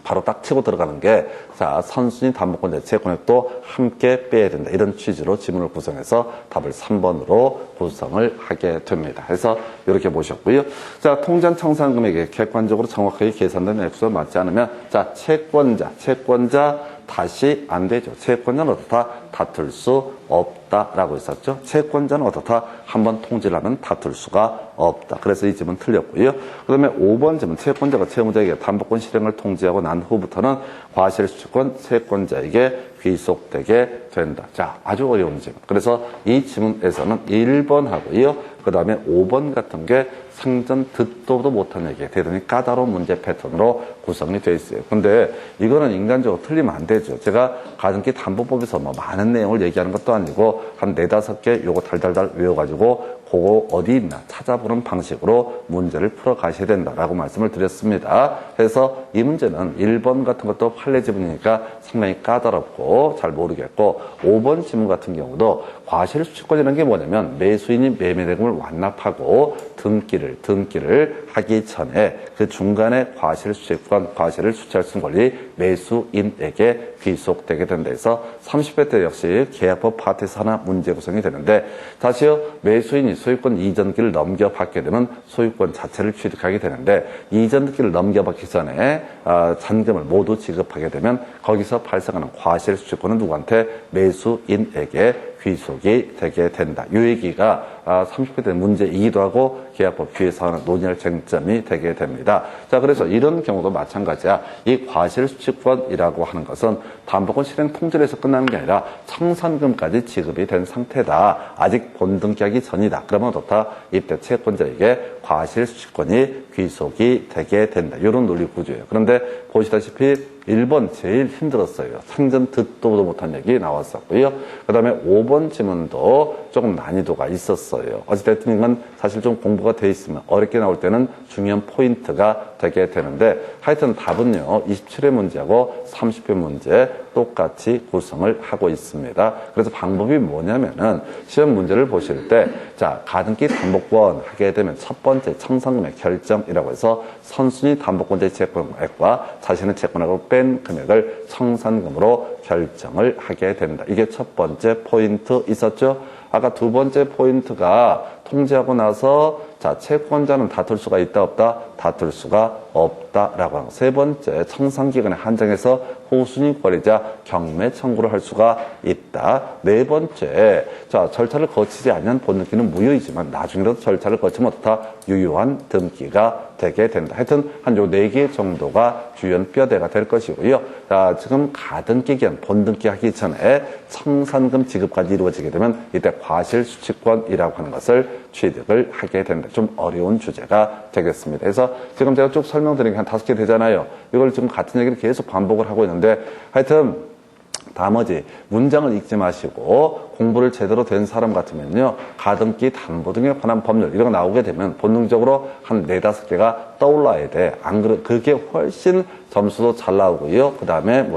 바로 딱 치고 들어가는 게, 자, 선순위 담보권자의 채권액도 함께 빼야 된다. 이런 취지로 지문을 구성해서 답을 3번으로 구성을 하게 됩니다. 그래서 이렇게 보셨고요. 자, 통장 청산금액이 객관적으로 정확하게 계산된 액수가 맞지 않으면, 자, 채권자 다시 안 되죠. 채권자는 어떻다? 다툴 수 없다라고 했었죠. 채권자는 어떻다? 한번 통지를 하면 다툴 수가 없다. 그래서 이 질문 틀렸고요. 그 다음에 5번 질문, 채권자가 채무자에게 담보권 실행을 통지하고 난 후부터는 과실수취권 채권자에게 귀속되게 된다. 자, 아주 어려운 질문. 그래서 이 질문에서는 1번 하고요. 그 다음에 5번 같은 게 상전 듣도도 못한 얘기, 대단히 까다로운 문제 패턴으로 구성이 되어 있어요. 근데 이거는 인간적으로 틀리면 안 되죠. 제가 가등기 담보법에서 뭐 많은 내용을 얘기하는 것도 아니고 한 4-5개 요거 달달달 외워가지고 그거 어디 있나 찾아보는 방식으로 문제를 풀어 가셔야 된다라고 말씀을 드렸습니다. 그래서 이 문제는 1번 같은 것도 판례 지문이니까 상당히 까다롭고 잘 모르겠고, 5번 지문 같은 경우도 과실수취권이라는 게 뭐냐면 매수인이 매매대금을 완납하고 등기를 하기 전에 그 중간에 과실수취권, 과실을 수취할 수 있는 권리 매수인에게 귀속되게 된다 해서 30회 때 역시 계약법 파트에서 하나 문제 구성이 되는데, 다시요, 매수인이 소유권 이전기를 넘겨받게 되면 소유권 자체를 취득하게 되는데, 이전기를 넘겨받기 전에 잔금을 모두 지급하게 되면 거기서 발생하는 과실수취권은 누구한테? 매수인에게 귀속이 되게 된다. 이 얘기가 30회 때 문제이기도 하고 계약법 뒤에서 하는 논의할 쟁점이 되게 됩니다. 자, 그래서 이런 경우도 마찬가지야. 이 과실수취권이라고 하는 것은 담보권 실행 통지를 해서 끝나는 게 아니라 청산금까지 지급이 된 상태다. 아직 본등기하기 전이다. 그러면 어떻다? 이때 채권자에게 과실수취권이 귀속이 되게 된다. 이런 논리 구조예요. 그런데 보시다시피 1번 제일 힘들었어요. 상전 듣도 못한 얘기 나왔었고요. 그 다음에 5번 지문도 조금 난이도가 있었어요. 어찌됐든 이건 사실 좀 공부가 돼 있으면 어렵게 나올 때는 중요한 포인트가 되게 되는데, 하여튼 답은요 27회 문제하고 30회 문제 똑같이 구성을 하고 있습니다. 그래서 방법이 뭐냐면은 시험 문제를 보실 때, 자, 가등기 담보권 하게 되면 첫 번째 청산금액 결정이라고 해서 선순위 담보권자의 채권액과 자신의 채권액을 뺀 금액을 청산금으로 결정을 하게 된다. 이게 첫 번째 포인트 있었죠? 아까 두 번째 포인트가 통지하고 나서, 자, 채권자는 다툴 수가 있다 없다? 다툴 수가 없다라고 하는 거. 세 번째, 청산기간에 한정해서 호순위 권리자 경매 청구를 할 수가 있다. 네 번째, 자, 절차를 거치지 않으면 본등기는 무효이지만 나중에라도 절차를 거치면 어떻다? 유효한 등기가 되게 된다. 하여튼 한 요 4개 정도가 주연 뼈대가 될 것이고요. 자, 지금 가등기 기한 본등기 하기 전에 청산금 지급까지 이루어지게 되면 이때 과실수취권이라고 하는 것을 취득을 하게 된다. 좀 어려운 주제가 되겠습니다. 그래서 지금 제가 쭉 설명드린 게 한 5개 되잖아요. 이걸 지금 같은 얘기를 계속 반복을 하고 있는데, 하여튼 나머지 문장을 읽지 마시고 공부를 제대로 된 사람 같으면요, 가등기 담보 등에 관한 법률 이런 거 나오게 되면 본능적으로 한 4-5개가 떠올라야 돼. 안 그래, 그게 훨씬 점수도 잘 나오고요. 그 다음에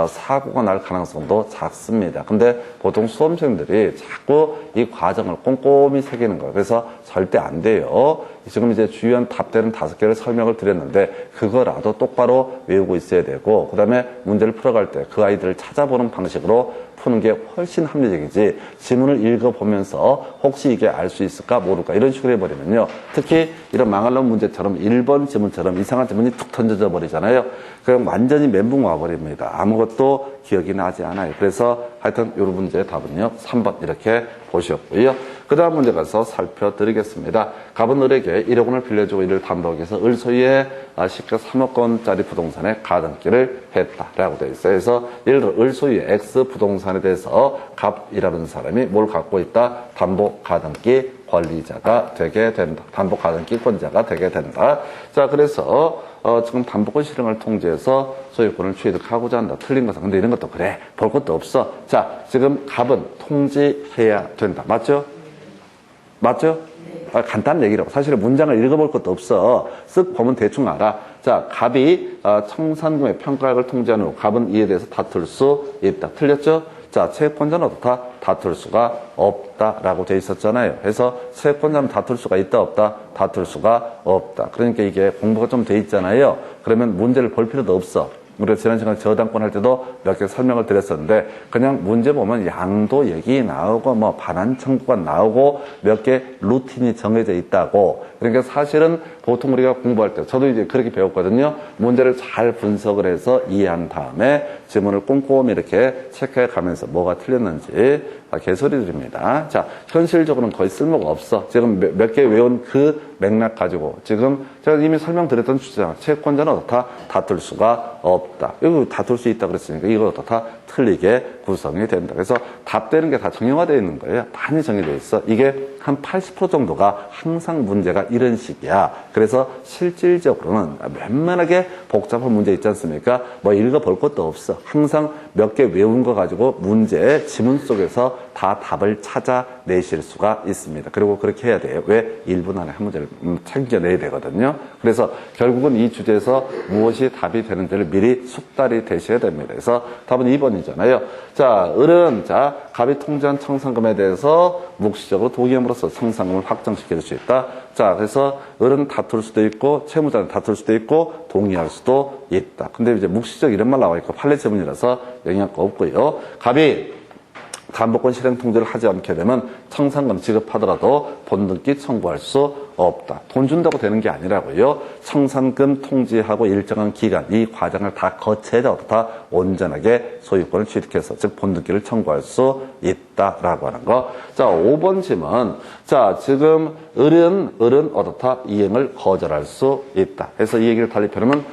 사고가 날 가능성도 작습니다. 근데 보통 수험생들이 자꾸 이 과정을 꼼꼼히 새기는 거예요. 그래서 절대 안 돼요. 지금 이제 주요한 답되는 5개를 설명을 드렸는데 그거라도 똑바로 외우고 있어야 되고, 그 다음에 문제를 풀어갈 때 그 아이들을 찾아보는 방식으로 푸는 게 훨씬 합리적이지, 지문을 읽어보면서 혹시 이게 알 수 있을까 모를까 이런 식으로 해버리면요, 특히 이런 망할놈 문제처럼 1번 지문처럼 이상한 지문이 툭 던져져 버리잖아요. 그럼 완전히 멘붕 와버립니다. 아무것도 기억이 나지 않아요. 그래서 하여튼 이런 문제의 답은요 3번 이렇게 보셨고요. 그 다음 문제 가서 살펴드리겠습니다. 갑은 을에게 1억 원을 빌려주고 이를 담보하기 위해서 을 소유의 시가 3억 원짜리 부동산에 가등기를 했다라고 되어 있어요. 그래서 예를 들어 을 소유의 X 부동산에 대해서 갑이라는 사람이 뭘 갖고 있다? 담보 가등기 권리자가 되게 된다. 담보가등기권자가 되게 된다. 자, 그래서 지금 담보권 실행을 통지해서 소유권을 취득하고자 한다. 틀린 것은. 근데 이런 것도 그래. 볼 것도 없어. 자, 지금 갑은 통지해야 된다. 맞죠? 맞죠? 간단한 얘기라고. 사실은 문장을 읽어볼 것도 없어. 쓱 보면 대충 알아. 자, 갑이 청산금의 평가액을 통지한 후 갑은 이에 대해서 다툴 수 있다. 틀렸죠? 자, 채권자는 어떻다? 다툴 수가 없다라고 돼 있었잖아요. 그래서 채권자는 다툴 수가 있다, 없다? 다툴 수가 없다. 그러니까 이게 공부가 좀 돼 있잖아요. 그러면 문제를 볼 필요도 없어. 우리가 지난 시간에 저당권 할 때도 몇 개 설명을 드렸었는데 그냥 문제 보면 양도 얘기 나오고 뭐 반환 청구가 나오고 몇 개 루틴이 정해져 있다고. 그러니까 사실은 보통 우리가 공부할 때 저도 이제 그렇게 배웠거든요. 문제를 잘 분석을 해서 이해한 다음에 지문을 꼼꼼히 이렇게 체크해 가면서 뭐가 틀렸는지 개소리들입니다. 자, 현실적으로는 거의 쓸모가 없어. 지금 몇 개 외운 그 맥락 가지고 지금 제가 이미 설명드렸던 주제잖아. 채권자는 어떻다? 다툴 수가 없다. 이거 다툴 수 있다 그랬으니까 이거 어떻다? 틀리게 구성이 된다. 그래서 답되는 게 다 정형화되어 있는 거예요. 많이 정해져 있어. 이게 한 80% 정도가 항상 문제가 이런 식이야. 그래서 실질적으로는 웬만하게 복잡한 문제 있지 않습니까? 뭐 읽어볼 것도 없어. 항상 몇 개 외운 거 가지고 문제의 지문 속에서 다 답을 찾아내실 수가 있습니다. 그리고 그렇게 해야 돼요. 왜? 1분 안에 한 문제를 챙겨내야 되거든요. 그래서 결국은 이 주제에서 무엇이 답이 되는지를 미리 숙달이 되셔야 됩니다. 그래서 답은 2번이잖아요. 자, 을은 자 갑이 통지한 청산금에 대해서 묵시적으로 동의함으로써 청산금을 확정시킬 수 있다. 자, 그래서 을은 다툴 수도 있고 채무자는 다툴 수도 있고 동의할 수도 있다. 근데 이제 묵시적 이런 말 나와 있고 판례 지문이라서 영향가 없고요. 갑이 담보권 실행 통지를 하지 않게 되면 청산금 지급하더라도 본등기 청구할 수 없다. 돈 준다고 되는 게 아니라고요. 청산금 통지하고 일정한 기간 이 과정을 다 거쳐야 어떻다? 온전하게 소유권을 취득해서 즉 본등기를 청구할 수 있다라고 하는 거. 자, 5번 질문. 자, 지금 을은 어떻다? 이행을 거절할 수 있다. 그래서 이 얘기를 달리 펴면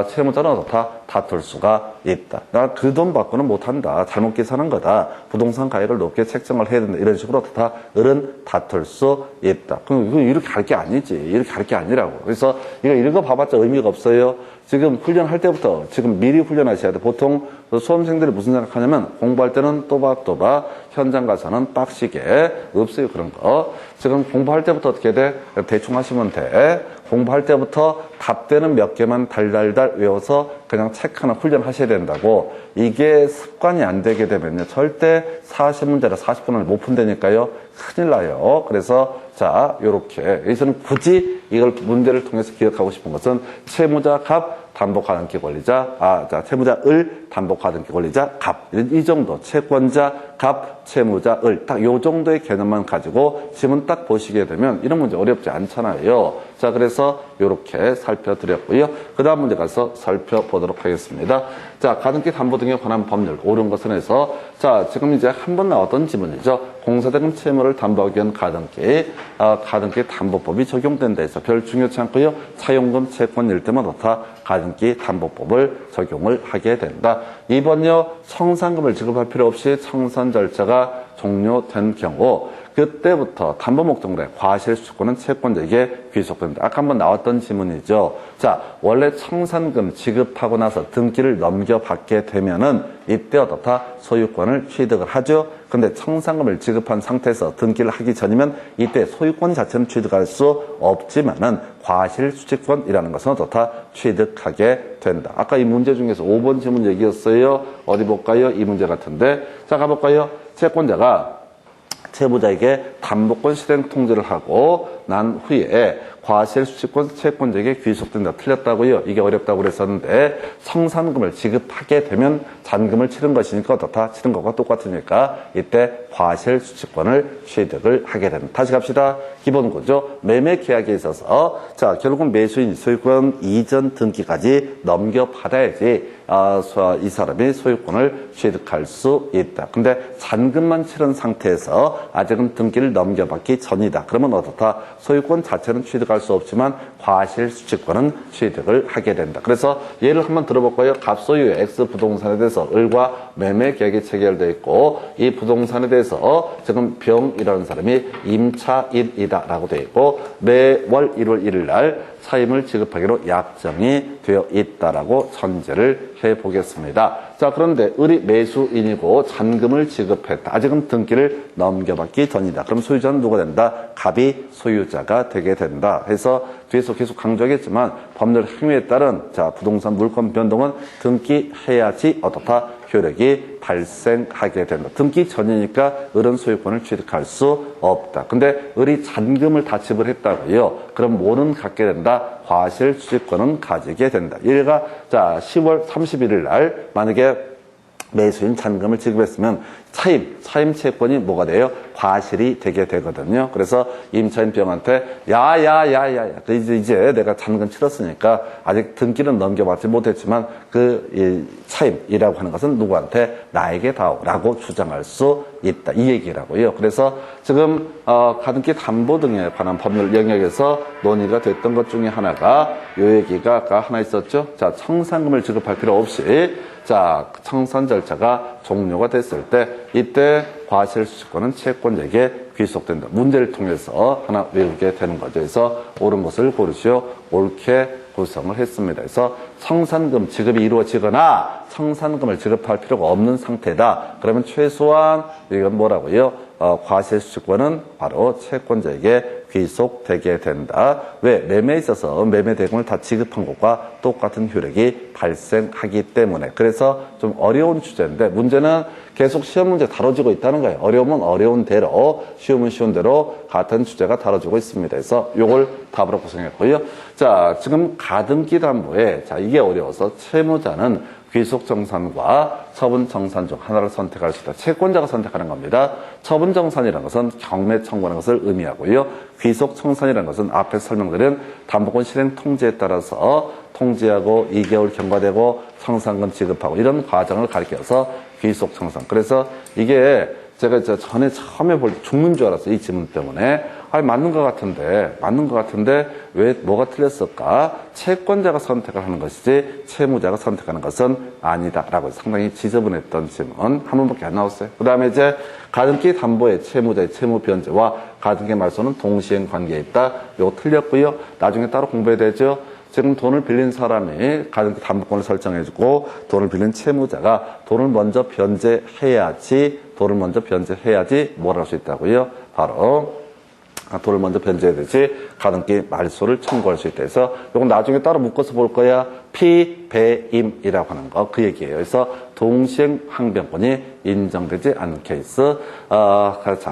채무자는 어떻다? 다툴 수가 있다. 나 그 돈 받고는 못한다. 잘못 계산한 거다. 부동산 가액을 높게 책정을 해야 된다. 이런 식으로 어떻다? 을은 다툴 수 있다. 그럼 이거 이렇게 갈 게 아니지. 이렇게 갈 게 아니라고. 그래서 이거 읽어봐봤자 의미가 없어요. 지금 훈련할 때부터 지금 미리 훈련하셔야 돼. 보통 수험생들이 무슨 생각하냐면 공부할 때는 또박또박 현장 가서는 빡시게 없어요. 그런 거. 지금 공부할 때부터 어떻게 돼? 대충 하시면 돼. 공부할 때부터 답되는 몇 개만 달달달 외워서 그냥 체크하는 훈련하셔야 된다고. 이게 습관이 안 되게 되면요. 절대 40문제라 40분을 못 푼다니까요. 큰일 나요. 그래서 자, 요렇게. 여기서는 굳이 이걸 문제를 통해서 기억하고 싶은 것은 채무자 갑, 담보가등기 권리자, 채무자 을, 담보가등기 권리자 갑. 이 정도. 채권자 갑, 채무자 을. 딱 요 정도의 개념만 가지고 지문 딱 보시게 되면 이런 문제 어렵지 않잖아요. 자, 그래서 요렇게 살펴드렸고요. 그 다음 문제 가서 살펴보도록 하겠습니다. 자, 가등기 담보 등에 관한 법률, 옳은 것은 해서, 자, 지금 이제 한 번 나왔던 지문이죠. 공사대금 채무를 담보하기 위한 가등기 담보법이 적용된다 해서 별 중요치 않고요. 차용금 채권일 때만 어떻다? 가등기 담보법을 적용을 하게 된다. 2번요. 청산금을 지급할 필요 없이 청산 절차가 종료된 경우 그때부터 담보 목적물의 과실수권은 채권자에게 귀속된다. 아까 한번 나왔던 지문이죠. 자, 원래 청산금 지급하고 나서 등기를 넘겨받게 되면은 이때 어떻다? 소유권을 취득을 하죠. 근데 청산금을 지급한 상태에서 등기를 하기 전이면 이때 소유권 자체는 취득할 수 없지만은 과실수취권이라는 것은 어떻다? 취득하게 된다. 아까 이 문제 중에서 5번 지문 얘기였어요. 어디 볼까요? 이 문제 같은데. 자, 가볼까요? 채권자가 채무자에게 담보권 실행 통지를 하고 난 후에 과실수취권 채권자에게 귀속된다. 틀렸다고요. 이게 어렵다고 그랬었는데 청산금을 지급하게 되면 잔금을 치른 것이니까 어떻다? 치른 것과 똑같으니까 이때 과실수취권을 취득을 하게 됩니다. 다시 갑시다. 기본 구조. 매매 계약에 있어서 자, 결국은 매수인 소유권 이전 등기까지 넘겨받아야지 이 사람이 소유권을 취득할 수 있다. 근데 잔금만 치른 상태에서 아직은 등기를 넘겨받기 전이다. 그러면 어떻다? 소유권 자체는 취득할 취득할 수 없지만 과실수취권은 취득을 하게 된다. 그래서 예를 한번 들어볼까요? 갑소유의 X 부동산에 대해서 을과 매매 계약이 체결되어 있고 이 부동산에 대해서 지금 병이라는 사람이 임차인이다라고 되어 있고 매월 1월 1일 날 차임을 지급하기로 약정이 되어 있다라고 전제를 해보겠습니다. 자, 그런데 을이 매수인이고 잔금을 지급했다. 아직은 등기를 넘겨받기 전이다. 그럼 소유자는 누가 된다? 갑이 소유자가 되게 된다. 해서 뒤에서 계속 강조하겠지만 법률 행위에 따른 부동산 물권 변동은 등기해야지 어떻다? 효력이 발생하게 된다. 등기 전이니까 을은 소유권을 취득할 수 없다. 근데 을이 잔금을 다 지불했다고요. 그럼 뭐는 갖게 된다? 과실수취권은 가지게 된다. 얘가 10월 31일 날 만약에 매수인 잔금을 지급했으면 차임 채권이 뭐가 돼요? 과실이 되게 되거든요. 그래서 임차인 병한테 야야야야 이제 내가 잔금 치렀으니까 아직 등기는 넘겨받지 못했지만 그 차임이라고 하는 것은 누구한테? 나에게 다오라고 주장할 수 있다. 이 얘기라고요. 그래서 지금 가등기 담보 등에 관한 법률 영역에서 논의가 됐던 것 중에 하나가 요 얘기가 아까 하나 있었죠. 청산금을 지급할 필요 없이 청산 절차가 종료가 됐을 때 이때 과실수취권은 채권자에게 귀속된다. 문제를 통해서 하나 외우게 되는 거죠. 그래서 옳은 것을 고르시오. 옳게 구성을 했습니다. 그래서 청산금 지급이 이루어지거나 청산금을 지급할 필요가 없는 상태다. 그러면 최소한 이건 뭐라고요? 과실수취권은 바로 채권자에게 귀속되게 된다. 왜? 매매에 있어서 매매 대금을 다 지급한 것과 똑같은 효력이 발생하기 때문에. 그래서 좀 어려운 주제인데 문제는 계속 시험 문제 다뤄지고 있다는 거예요. 어려우면 어려운 대로, 쉬우면 쉬운 대로 같은 주제가 다뤄지고 있습니다. 그래서 이걸 답으로 구성했고요. 지금 가등기 담보에 이게 어려워서 채무자는 귀속정산과 처분정산 중 하나를 선택할 수 있다. 채권자가 선택하는 겁니다. 처분정산이라는 것은 경매 청구하는 것을 의미하고요. 귀속청산이라는 것은 앞에 설명드린 담보권 실행 통지에 따라서 통지하고 2개월 경과되고 청산금 지급하고 이런 과정을 가리켜서 귀속청산. 그래서 이게 제가 전에 처음에 볼 때 죽는 줄 알았어요. 이 지문 때문에. 맞는 것 같은데 왜 뭐가 틀렸을까? 채권자가 선택을 하는 것이지 채무자가 선택하는 것은 아니다라고 상당히 지저분했던 질문 한 번밖에 안 나왔어요. 그 다음에 이제 가등기 담보의 채무자의 채무 변제와 가등기 말소는 동시행 관계에 있다. 이거 틀렸고요. 나중에 따로 공부해야 되죠. 지금 돈을 빌린 사람이 가등기 담보권을 설정해주고 돈을 빌린 채무자가 돈을 먼저 변제해야지 뭘 할 수 있다고요? 바로 돈을 먼저 변제해야 되지 가등기 말소를 청구할 수 있다 해서 이건 나중에 따로 묶어서 볼 거야. 피배임이라고 하는 거 그 얘기예요. 그래서 동시행 항변권이 인정되지 않는 케이스.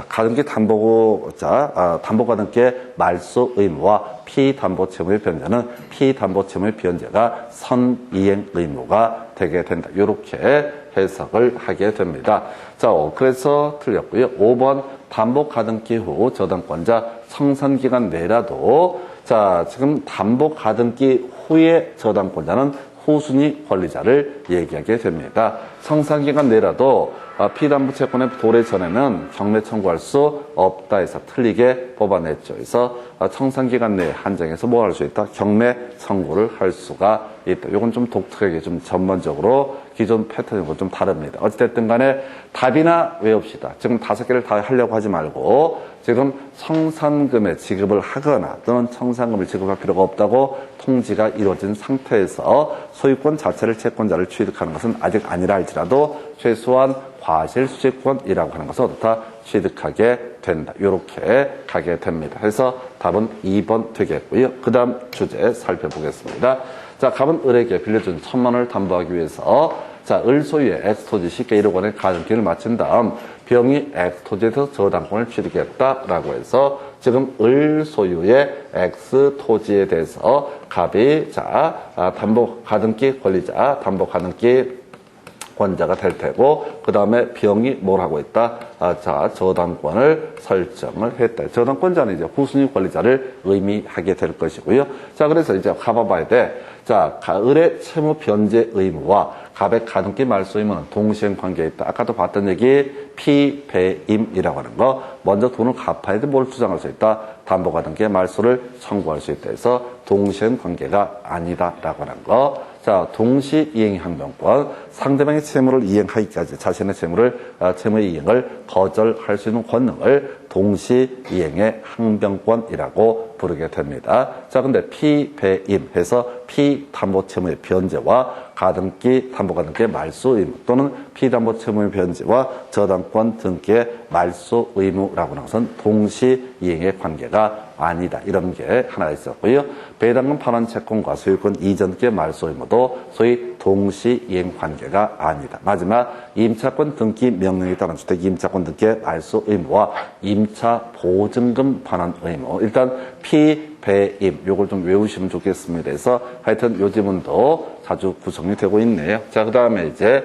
가등기 담보가등기의 말소 의무와 피담보채무의 변제는 피담보채무의 변제가 선이행 의무가 되게 된다. 이렇게 해석을 하게 됩니다. 그래서 틀렸고요. 5번 담보가등기 후 저당권자 청산기간 내라도 지금 담보가등기 후에 저당권자는 후순위 권리자를 얘기하게 됩니다. 청산기간 내라도 피담보채권의 도래 전에는 경매 청구할 수 없다 해서 틀리게 뽑아냈죠. 그래서 청산기간 내에 한정해서 뭐 할 수 있다? 경매 청구를 할 수가 있다. 이건 좀 독특하게 좀 전반적으로 기존 패턴과 좀 다릅니다. 어찌됐든 간에 답이나 외웁시다. 지금 5개를 다 하려고 하지 말고 지금 청산금의 지급을 하거나 또는 청산금을 지급할 필요가 없다고 통지가 이루어진 상태에서 소유권 자체를 채권자를 취득하는 것은 아직 아니라 할지라도 최소한 과실수취권이라고 하는 것을 어떻다 취득하게 된다. 이렇게 가게 됩니다. 그래서 답은 2번 되겠고요. 그 다음 주제 살펴보겠습니다. 갑은 을에게 빌려준 1,000만 원을 담보하기 위해서 을 소유의 X토지 쉽게 1억 원의 가등기를 마친 다음 병이 X토지에서 저당권을 취득했다라고 해서 지금 을 소유의 X토지에 대해서 갑이 담보 가등기 권리자, 담보 가등기 권자가 될 테고 그 다음에 병이 뭘 하고 있다? 저당권을 설정을 했다. 저당권자는 이제 후순위 권리자를 의미하게 될 것이고요. 그래서 이제 가봐봐야 돼. 을의 채무 변제 의무와 갑의 가등기 말소 의무는 동시행 관계에 있다. 아까도 봤던 얘기 피배임이라고 하는 거. 먼저 돈을 갚아야 돼 뭘 주장할 수 있다. 담보 가등기의 말소를 청구할 수 있다 해서 동시행 관계가 아니다라고 하는 거. 자, 동시 이행 항변권. 상대방의 채무를 이행하기까지 자신의 채무의 이행을 거절할 수 있는 권능을 동시 이행의 항변권이라고 부르게 됩니다. 자, 근데 피배임 해서 피담보 채무의 변제와 가등기, 담보 가등기의 말소 의무 또는 피담보 채무의 변제와 저당권 등기의 말소 의무라고 하는 것은 동시 이행의 관계가 아니다. 이런 게 하나 있었고요. 배당금 반환 채권과 소유권 이전기의 말소 의무도 소위 동시 이행 관계가 아니다. 마지막 임차권 등기 명령에 따른 주택 임차권 등기의 말소 의무와 임차 보증금 반환 의무. 일단 피배임 요걸 좀 외우시면 좋겠습니다. 그래서 하여튼 요 지문도 자주 구성이 되고 있네요. 자, 그다음에 이제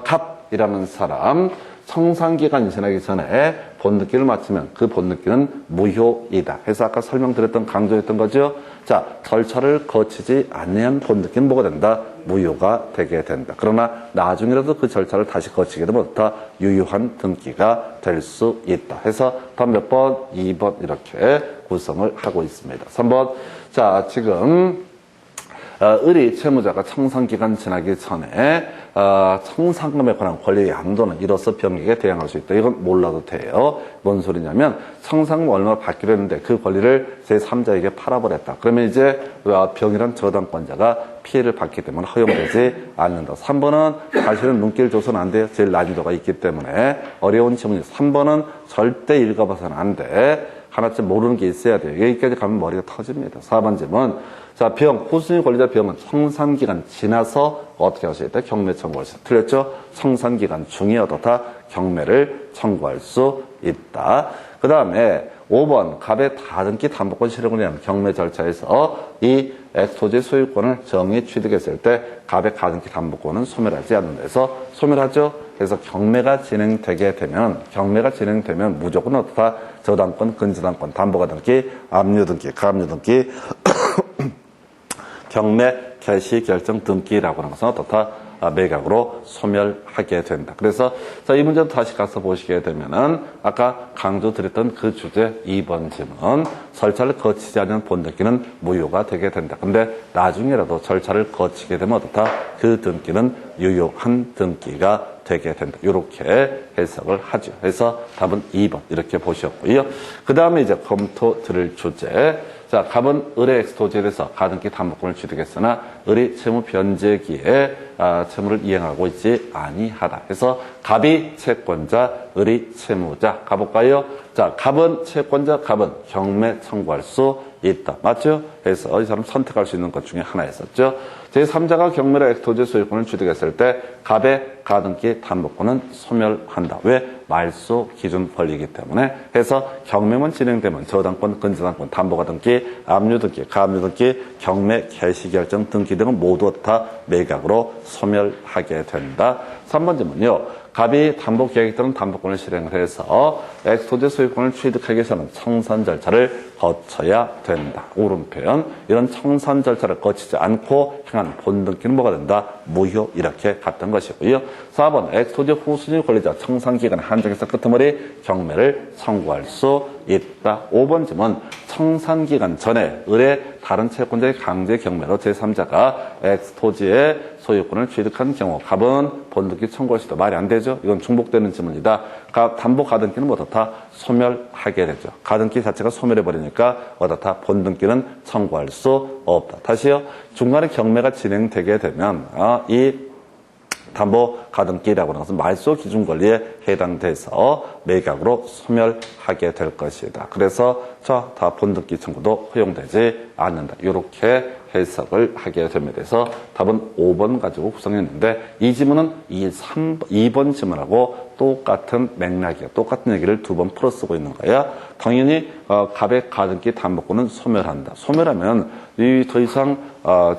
갑이라는 사람 청산기간 지나기 전에 본등기를 마치면 그 본등기는 무효이다. 해서 아까 설명드렸던 강조했던 거죠. 자, 절차를 거치지 않는 본등기는 뭐가 된다? 무효가 되게 된다. 그러나 나중이라도 그 절차를 다시 거치게 되면 어떻다? 유효한 등기가 될 수 있다. 해서 다음 몇 번? 2번 이렇게 구성을 하고 있습니다. 3번. 자, 지금 을이 채무자가 청산기간 지나기 전에 청산금에 관한 권리의 양도는 이로써 병익에 대항할 수 있다. 이건 몰라도 돼요. 뭔 소리냐면 청산금 얼마 받기로 했는데 그 권리를 제3자에게 팔아버렸다. 그러면 이제 병이란 저당권자가 피해를 받기 때문에 허용되지 않는다. 3번은 사실은 눈길 줘서는 안 돼요. 제일 난이도가 있기 때문에 어려운 질문이 3번은 절대 읽어봐서는 안 돼. 하나쯤 모르는 게 있어야 돼요. 여기까지 가면 머리가 터집니다. 4번 질문. 자, 병, 후순위 권리자 병은 청산기간 지나서 어떻게 할 수 있다? 경매 청구할 수 있다. 틀렸죠? 청산기간 중에 어떻다? 경매를 청구할 수 있다. 그 다음에 5번, 갑의 다등기 담보권 실행을 위한 경매 절차에서 이 엑스토지 소유권을 정의 취득했을 때 갑의 가등기 담보권은 소멸하지 않는다 해서 소멸하죠? 그래서 경매가 진행되게 되면 무조건 어떻다? 저당권, 근저당권, 담보가등기, 압류등기, 가압류등기, 경매 개시 결정 등기라고 하는 것은 어떻다? 매각으로 소멸하게 된다. 그래서 자, 이 문제도 다시 가서 보시게 되면은 아까 강조드렸던 그 주제 2번 질문 절차를 거치지 않은 본등기는 무효가 되게 된다. 근데 나중에라도 절차를 거치게 되면 어떻다? 그 등기는 유효한 등기가 되게 된다. 이렇게 해석을 하죠. 그래서 답은 2번 이렇게 보셨고요. 그 다음에 이제 검토 드릴 주제. 자, 갑은 을의 엑스토지에 대해서 가등기 담보권을 취득했으나 을이 채무 변제기에 채무를 이행하고 있지 아니하다. 해서 갑이 채권자, 을이 채무자. 가볼까요? 자, 갑은 채권자, 갑은 경매 청구할 수 있다. 맞죠? 그래서 이 사람 선택할 수 있는 것 중에 하나였었죠. 제3자가 경매로 엑스토지 소유권을 취득했을 때 갑의 가등기 담보권은 소멸한다. 왜? 말소 기준 권리이기 때문에. 해서 경매만 진행되면 저당권, 근저당권, 담보가등기, 압류등기, 가압류등기, 경매 개시결정 등기 등은 모두 다 매각으로 소멸하게 된다. 3번 질문요. 갑이 담보계획 또는 담보권을 실행을 해서 엑스토지 소유권을 취득하기 위해서는 청산 절차를 거쳐야 된다. 옳은 표현. 이런 청산 절차를 거치지 않고 행한 본등기는 뭐가 된다? 무효. 이렇게 갔던 것이고요. 4번 엑스토지 후순위 권리자 청산기간 한정에서 끄트머리 경매를 청구할 수 있다. 5번 질문. 청산기간 전에 을의 다른 채권자의 강제 경매로 제3자가 엑스토지의 소유권을 취득한 경우 갑은 본등기 청구할 수 있다. 말이 안 되죠? 이건 중복되는 질문이다. 담보 가등기는 어떻다? 소멸하게 되죠. 가등기 자체가 소멸해버리니까 어떻다? 본등기는 청구할 수 없다. 다시요. 중간에 경매가 진행되게 되면 이 담보 가등기라고 하는 것은 말소 기준 권리에 해당돼서 매각으로 소멸하게 될 것이다. 그래서 다 본등기 청구도 허용되지 않는다. 이렇게 해석을 하게 됩니다. 그래서 답은 5번 가지고 구성했는데 이 지문은 2번 지문하고 똑같은 맥락이야. 똑같은 얘기를 2번 풀어 쓰고 있는 거야. 당연히 갑의 가등기 담보권은 소멸한다. 소멸하면 더 이상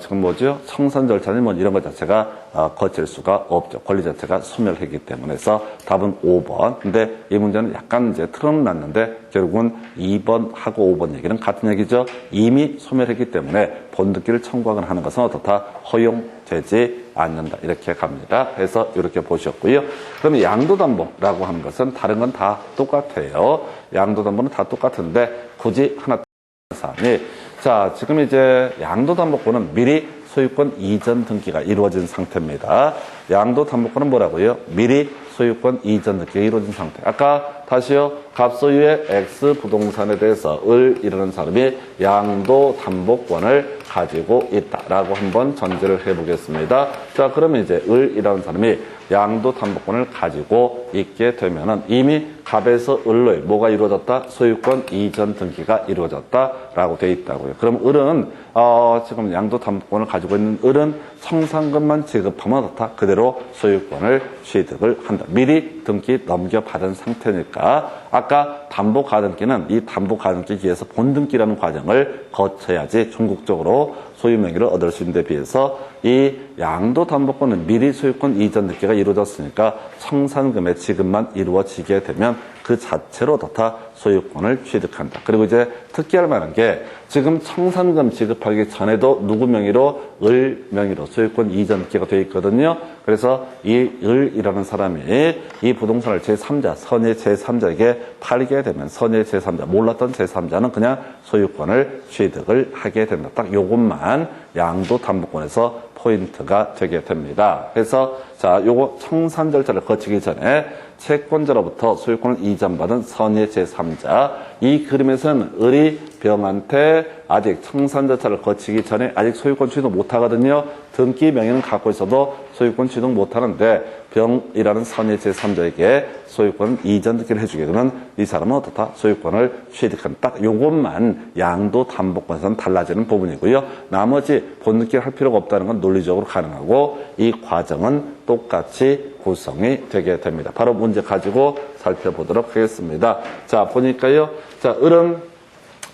지금 청산 절차는 이런 것 자체가 거칠 수가 없죠. 권리 자체가 소멸했기 때문에. 해서 답은 5번. 근데 이 문제는 약간 이제 틀어놨는데 결국은 2번하고 5번 얘기는 같은 얘기죠. 이미 소멸했기 때문에 본등기를 청구하거나 하는 것은 어떻다? 허용되지 되지 않는다. 이렇게 갑니다. 해서 이렇게 보셨고요. 그러면 양도담보라고 하는 것은 다른 건 다 똑같아요. 양도담보는 다 똑같은데 굳이 하나 사항이 자, 지금 이제 양도담보권은 미리 소유권 이전 등기가 이루어진 상태입니다. 양도담보권은 뭐라고요? 미리 소유권 이전 등기가 이루어진 상태. 아까 다시요. 갑소유의 X 부동산에 대해서 을이라는 사람이 양도담보권을 가지고 있다라고 한번 전제를 해보겠습니다. 자, 그러면 이제 을이라는 사람이 양도담보권을 가지고 있게 되면은 이미 갑에서 을로의 뭐가 이루어졌다? 소유권 이전 등기가 이루어졌다라고 돼 있다고요. 그럼 을은 지금 양도담보권을 가지고 있는 을은 청산금만 지급하면 어떻다? 그대로 소유권을 취득을 한다. 미리 등기 넘겨받은 상태니까 아까 담보가등기는 이 담보가등기에 의해서 본등기라는 과정을 거쳐야지 전국적으로 소유 명의를 얻을 수 있는 데 비해서 이 양도담보권은 미리 소유권 이전 등기가 이루어졌으니까 청산금의 지급만 이루어지게 되면 그 자체로 다 소유권을 취득한다. 그리고 이제 특기할 만한 게 지금 청산금 지급하기 전에도 누구 명의로? 을 명의로 소유권 이전 등기가 되어 있거든요. 그래서 이 을이라는 사람이 이 부동산을 제3자, 선의 제3자에게 팔게 되면 선의 제3자, 몰랐던 제3자는 그냥 소유권을 취득을 하게 된다. 딱 요것만 양도담보권에서 포인트가 되게 됩니다. 그래서 자, 요거 청산 절차를 거치기 전에 채권자로부터 소유권을 이전받은 선의 제3자, 이 그림에서는 을이 병한테 아직 청산 절차를 거치기 전에 아직 소유권 취득 못하거든요. 등기 명의는 갖고 있어도 소유권 취득 못하는데 병이라는 선의 제3자에게 소유권 이전 등기를 해주게 되면 이 사람은 어떻다? 소유권을 취득한 딱 요것만 양도담보권에서는 달라지는 부분이고요. 나머지 본등기를 할 필요가 없다는 건 논리적으로 가능하고 이 과정은 똑같이 구성이 되게 됩니다. 바로 문제 가지고 살펴보도록 하겠습니다. 자, 보니까요. 자, 을은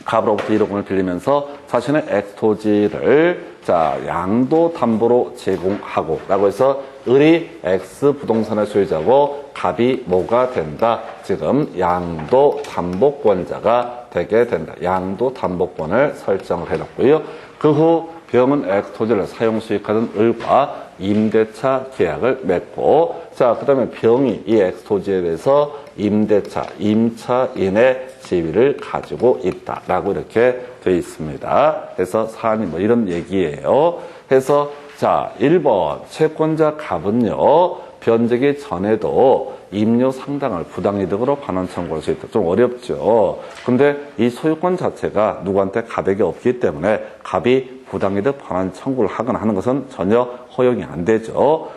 갑으로부터 1억 원을 빌리면서 자신의 X토지를 자, 양도담보로 제공하고 라고 해서 을이 X 부동산의 소유자고 갑이 뭐가 된다? 지금 양도담보권자가 되게 된다. 양도담보권을 설정을 해놓고요. 그 후 병은 X토지를 사용 수익하던 을과 임대차 계약을 맺고 자, 그 다음에 병이 이 X토지에 대해서 임대차, 임차인의 지위를 가지고 있다라고 이렇게 되어 있습니다. 그래서 사안이 뭐 이런 얘기예요. 그래서 자, 1번 채권자 갑은요. 변제기 전에도 임료 상당을 부당이득으로 반환 청구할 수 있다. 좀 어렵죠. 근데 이 소유권 자체가 누구한테 갑에게 없기 때문에 갑이 부당이득 반환 청구를 하거나 하는 것은 전혀 허용이 안 되죠.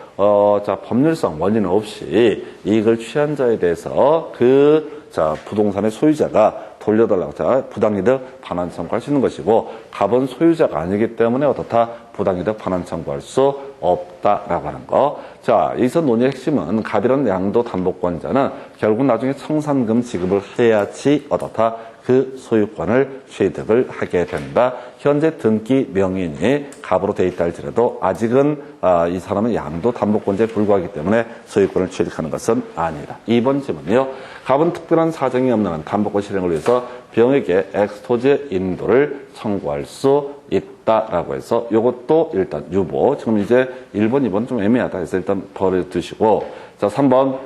자, 법률상 원인은 없이 이익을 취한 자에 대해서 자, 부동산의 소유자가 돌려달라고 자, 부당이득 반환 청구할 수 있는 것이고 갑은 소유자가 아니기 때문에 어떻다? 부당이득 반환 청구할 수 없다라고 하는 거. 자, 여기서 논의의 핵심은 갑이라는 양도담보권자는 결국 나중에 청산금 지급을 해야지 어떻다? 그 소유권을 취득을 하게 된다. 현재 등기 명인이 갑으로 돼 있다 할지라도 아직은 이 사람은 양도담보권자에 불과하기 때문에 소유권을 취득하는 것은 아니다. 2번 질문이요. 갑은 특별한 사정이 없는 한 담보권 실행을 위해서 병에게 X토지의 인도를 청구할 수 있다라고 해서 이것도 일단 유보. 지금 이제 1번, 2번 좀 애매하다 해서 일단 버려두시고 자, 3번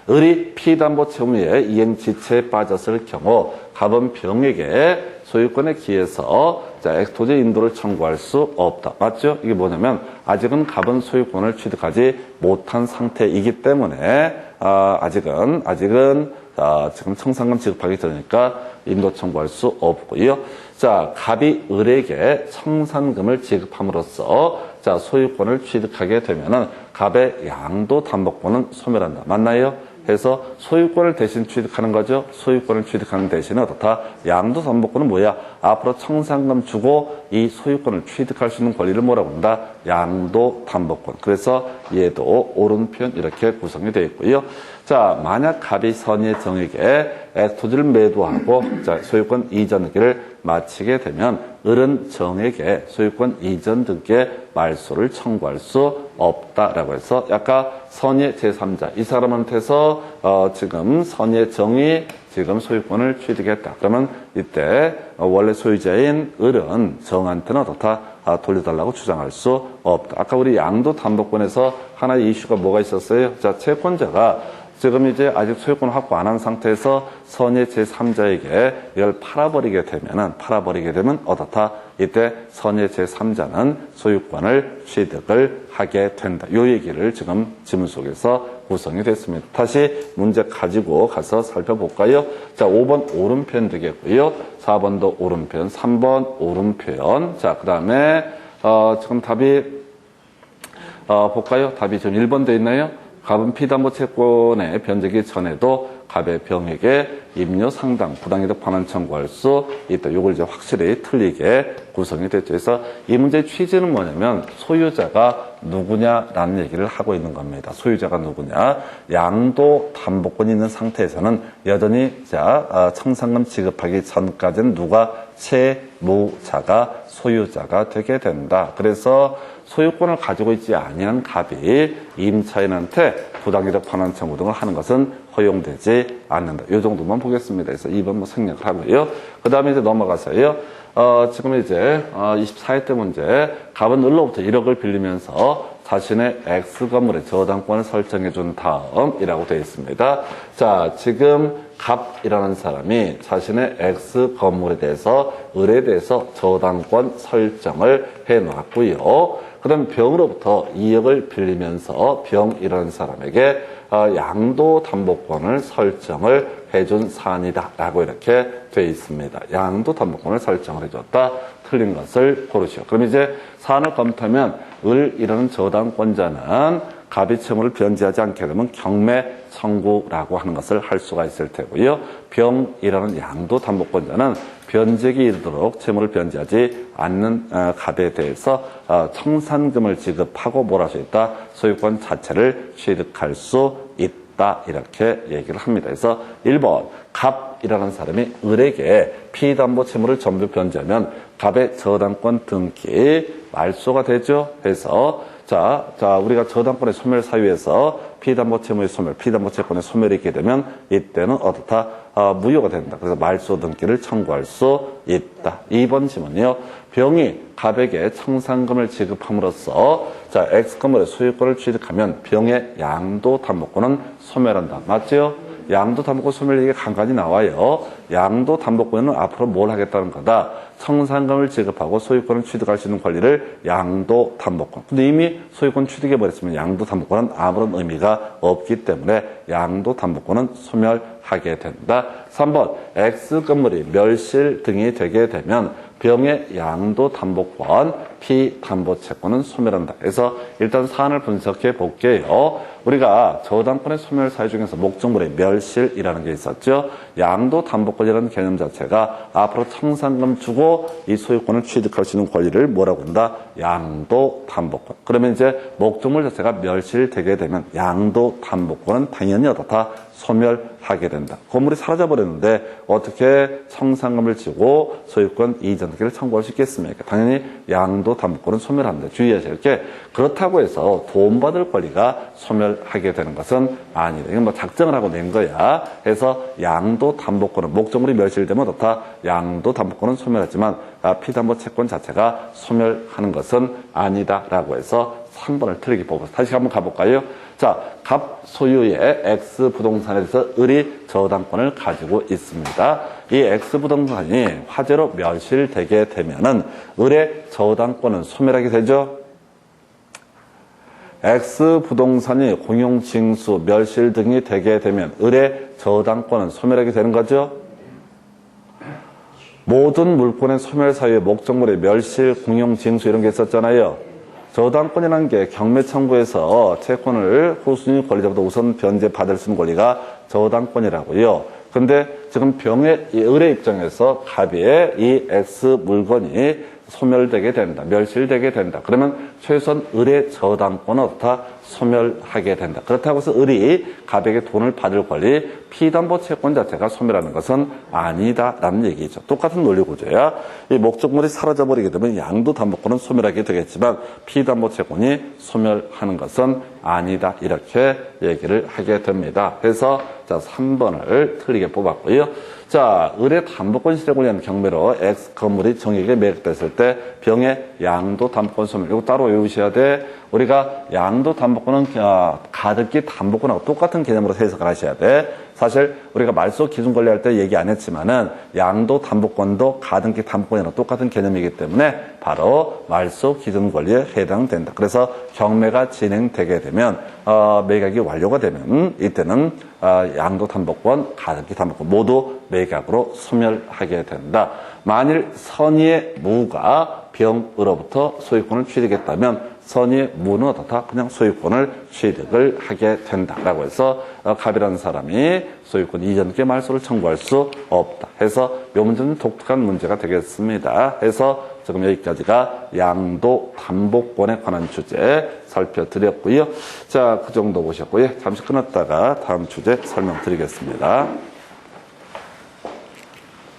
을이 피담보 채무의 이행 지체에 빠졌을 경우 갑은 병에게 소유권에 기해서 자, X토지 인도를 청구할 수 없다. 맞죠? 이게 뭐냐면 아직은 갑은 소유권을 취득하지 못한 상태이기 때문에 아직은 지금 청산금 지급하기 전이니까 인도 청구할 수 없고요. 자, 갑이 을에게 청산금을 지급함으로써 자, 소유권을 취득하게 되면은 갑의 양도담보권은 소멸한다. 맞나요? 해서 소유권을 대신 취득하는 거죠. 소유권을 취득하는 대신에 어떻다? 양도담보권은 뭐야? 앞으로 청산금 주고 이 소유권을 취득할 수 있는 권리를 뭐라고 한다? 양도담보권. 그래서 얘도 옳은 표현 이렇게 구성이 되어 있고요. 자, 만약 갑이 선의 정에게 X토지를 매도하고 자, 소유권 이전 등기를 마치게 되면 을은 정에게 소유권 이전 등기의 말소를 청구할 수 없다라고 해서 아까 선의 제3자 이 사람한테서 지금 선의 정이 지금 소유권을 취득했다. 그러면 이때 원래 소유자인 을은 정한테는 어떻다? 돌려달라고 주장할 수 없다. 아까 우리 양도담보권에서 하나의 이슈가 뭐가 있었어요? 자, 채권자가 지금 이제 아직 소유권 확보 안 한 상태에서 선의 제3자에게 이걸 팔아버리게 되면 어떻다? 이때 선의 제3자는 소유권을 취득을 하게 된다. 요 얘기를 지금 지문 속에서 구성이 됐습니다. 다시 문제 가지고 가서 살펴볼까요? 자, 5번 오른편 되겠고요. 4번도 오른편, 3번 오른편. 자, 그 다음에 지금 답이 볼까요? 답이 지금 1번 돼 있나요? 갑은 피담보 채권의 변제기 전에도 갑의 병에게 임료 상당 부당이득 반환 청구할 수 있다. 요걸 이제 확실히 틀리게 구성이 됐죠. 그래서 이 문제의 취지는 뭐냐면 소유자가 누구냐라는 얘기를 하고 있는 겁니다. 소유자가 누구냐? 양도 담보권이 있는 상태에서는 여전히 청산금 지급하기 전까지는 누가 채무자가 소유자가 되게 된다. 그래서 소유권을 가지고 있지 아니한 갑이 임차인한테 부당이득 반환 청구 등을 하는 것은 허용되지 않는다. 이 정도만 보겠습니다. 그래서 2번 생략을 하고요. 그 다음에 이제 넘어가서요. 지금 이제 24회 때 문제. 갑은 을로부터 1억을 빌리면서 자신의 X 건물의 저당권을 설정해 준 다음이라고 되어 있습니다. 자, 지금 갑이라는 사람이 자신의 X 건물에 대해서 을에 대해서 저당권 설정을 해 놨고요. 그 다음에 병으로부터 2억을 빌리면서 병이라는 사람에게 양도담보권을 설정을 해준 사안이다 라고 이렇게 되어 있습니다. 양도담보권을 설정을 해줬다. 틀린 것을 고르시오. 그럼 이제 사안을 검토하면 을이라는 저당권자는 갑이 채무를 변제하지 않게 되면 경매 청구라고 하는 것을 할 수가 있을 테고요. 병이라는 양도담보권자는 변제기 이르도록 채무를 변제하지 않는 갑에 대해서 청산금을 지급하고 뭘 할 수 있다? 소유권 자체를 취득할 수 있다. 이렇게 얘기를 합니다. 그래서 1번 갑이라는 사람이 을에게 피담보 채무를 전부 변제하면 갑의 저당권 등기 말소가 되죠. 그래서 자, 우리가 저당권의 소멸 사유에서 피담보 채무의 소멸, 피담보 채권의 소멸이 있게 되면 이때는 어떻다? 무효가 된다. 그래서 말소 등기를 청구할 수 있다. 2번 지문이요. 병이 갑에게 청산금을 지급함으로써 자, X 건물의 소유권을 취득하면 병의 양도담보권은 소멸한다. 맞죠? 양도담보권 소멸 이게 간간히 나와요. 양도담보권은 앞으로 뭘 하겠다는 거다. 청산금을 지급하고 소유권을 취득할 수 있는 권리를 양도담보권. 근데 이미 소유권 취득해버렸으면 양도담보권은 아무런 의미가 없기 때문에 양도담보권은 소멸하게 된다. 3번 X 건물이 멸실 등이 되게 되면 병의 양도담보권, 피담보채권은 소멸한다. 그래서 일단 사안을 분석해 볼게요. 우리가 저당권의 소멸 사유 중에서 목적물의 멸실이라는 게 있었죠. 양도담보권이라는 개념 자체가 앞으로 청산금 주고 이 소유권을 취득할 수 있는 권리를 뭐라고 한다? 양도담보권. 그러면 이제 목적물 자체가 멸실되게 되면 양도담보권은 당연히 어떻다? 소멸하게 된다. 건물이 사라져버렸는데 어떻게 청산금을 지고 소유권 이전 등기를 청구할 수 있겠습니까? 당연히 양도담보권은 소멸합니다. 주의하셔야 할 게 그렇다고 해서 돈 받을 권리가 소멸하게 되는 것은 아니다. 이건 뭐 작정을 하고 낸 거야. 그래서 양도담보권은 목적물이 멸실되면 어떻다? 양도담보권은 소멸하지만 피담보 채권 자체가 소멸하는 것은 아니다라고 해서 3번을 틀리게 뽑아서 다시 한번 가볼까요? 자, 갑 소유의 X 부동산에 대해서 을이 저당권을 가지고 있습니다. 이 X 부동산이 화재로 멸실되게 되면은 을의 저당권은 소멸하게 되죠. X 부동산이 공용징수, 멸실 등이 되게 되면 을의 저당권은 소멸하게 되는 거죠. 모든 물권의 소멸 사유의 목적물의 멸실, 공용징수 이런 게 있었잖아요. 저당권이라는 게 경매 청구에서 채권을 후순위 권리자보다 우선 변제 받을 수 있는 권리가 저당권이라고요. 근데 지금 병의 을의 입장에서 갑의 이 X 물건이 소멸되게 된다. 멸실되게 된다. 그러면 최소한 을의 저당권은 어떻다? 소멸하게 된다. 그렇다고 해서 을이 갑에게 돈을 받을 권리, 피담보 채권 자체가 소멸하는 것은 아니다라는 얘기죠. 똑같은 논리 구조야. 이 목적물이 사라져버리게 되면 양도담보권은 소멸하게 되겠지만 피담보 채권이 소멸하는 것은 아니다. 이렇게 얘기를 하게 됩니다. 그래서 자 3번을 틀리게 뽑았고요. 자, 의뢰 담보권 실행을 위한 경매로 X 건물이 정액에 매각됐을 때 병의 양도 담보권 소멸. 이거 따로 외우셔야 돼. 우리가 양도 담보권은 가등기 담보권하고 똑같은 개념으로 해석을 하셔야 돼. 사실 우리가 말소 기준 권리할 때 얘기 안 했지만은 양도 담보권도 가등기 담보권이랑 똑같은 개념이기 때문에 바로 말소 기준 권리에 해당된다. 그래서 경매가 진행되게 되면 매각이 완료가 되면 이때는 양도 담보권, 가등기 담보권 모두 매각으로 소멸하게 된다. 만일 선의의 무가 병으로부터 소유권을 취득했다면 선의의 무는 어떻다? 그냥 소유권을 취득을 하게 된다라고 해서 갑이라는 사람이 소유권 이전께 말소를 청구할 수 없다. 해서 이 문제는 독특한 문제가 되겠습니다. 해서 지금 여기까지가 양도 담보권에 관한 주제 살펴드렸고요. 자, 그 정도 보셨고요. 잠시 끊었다가 다음 주제 설명드리겠습니다.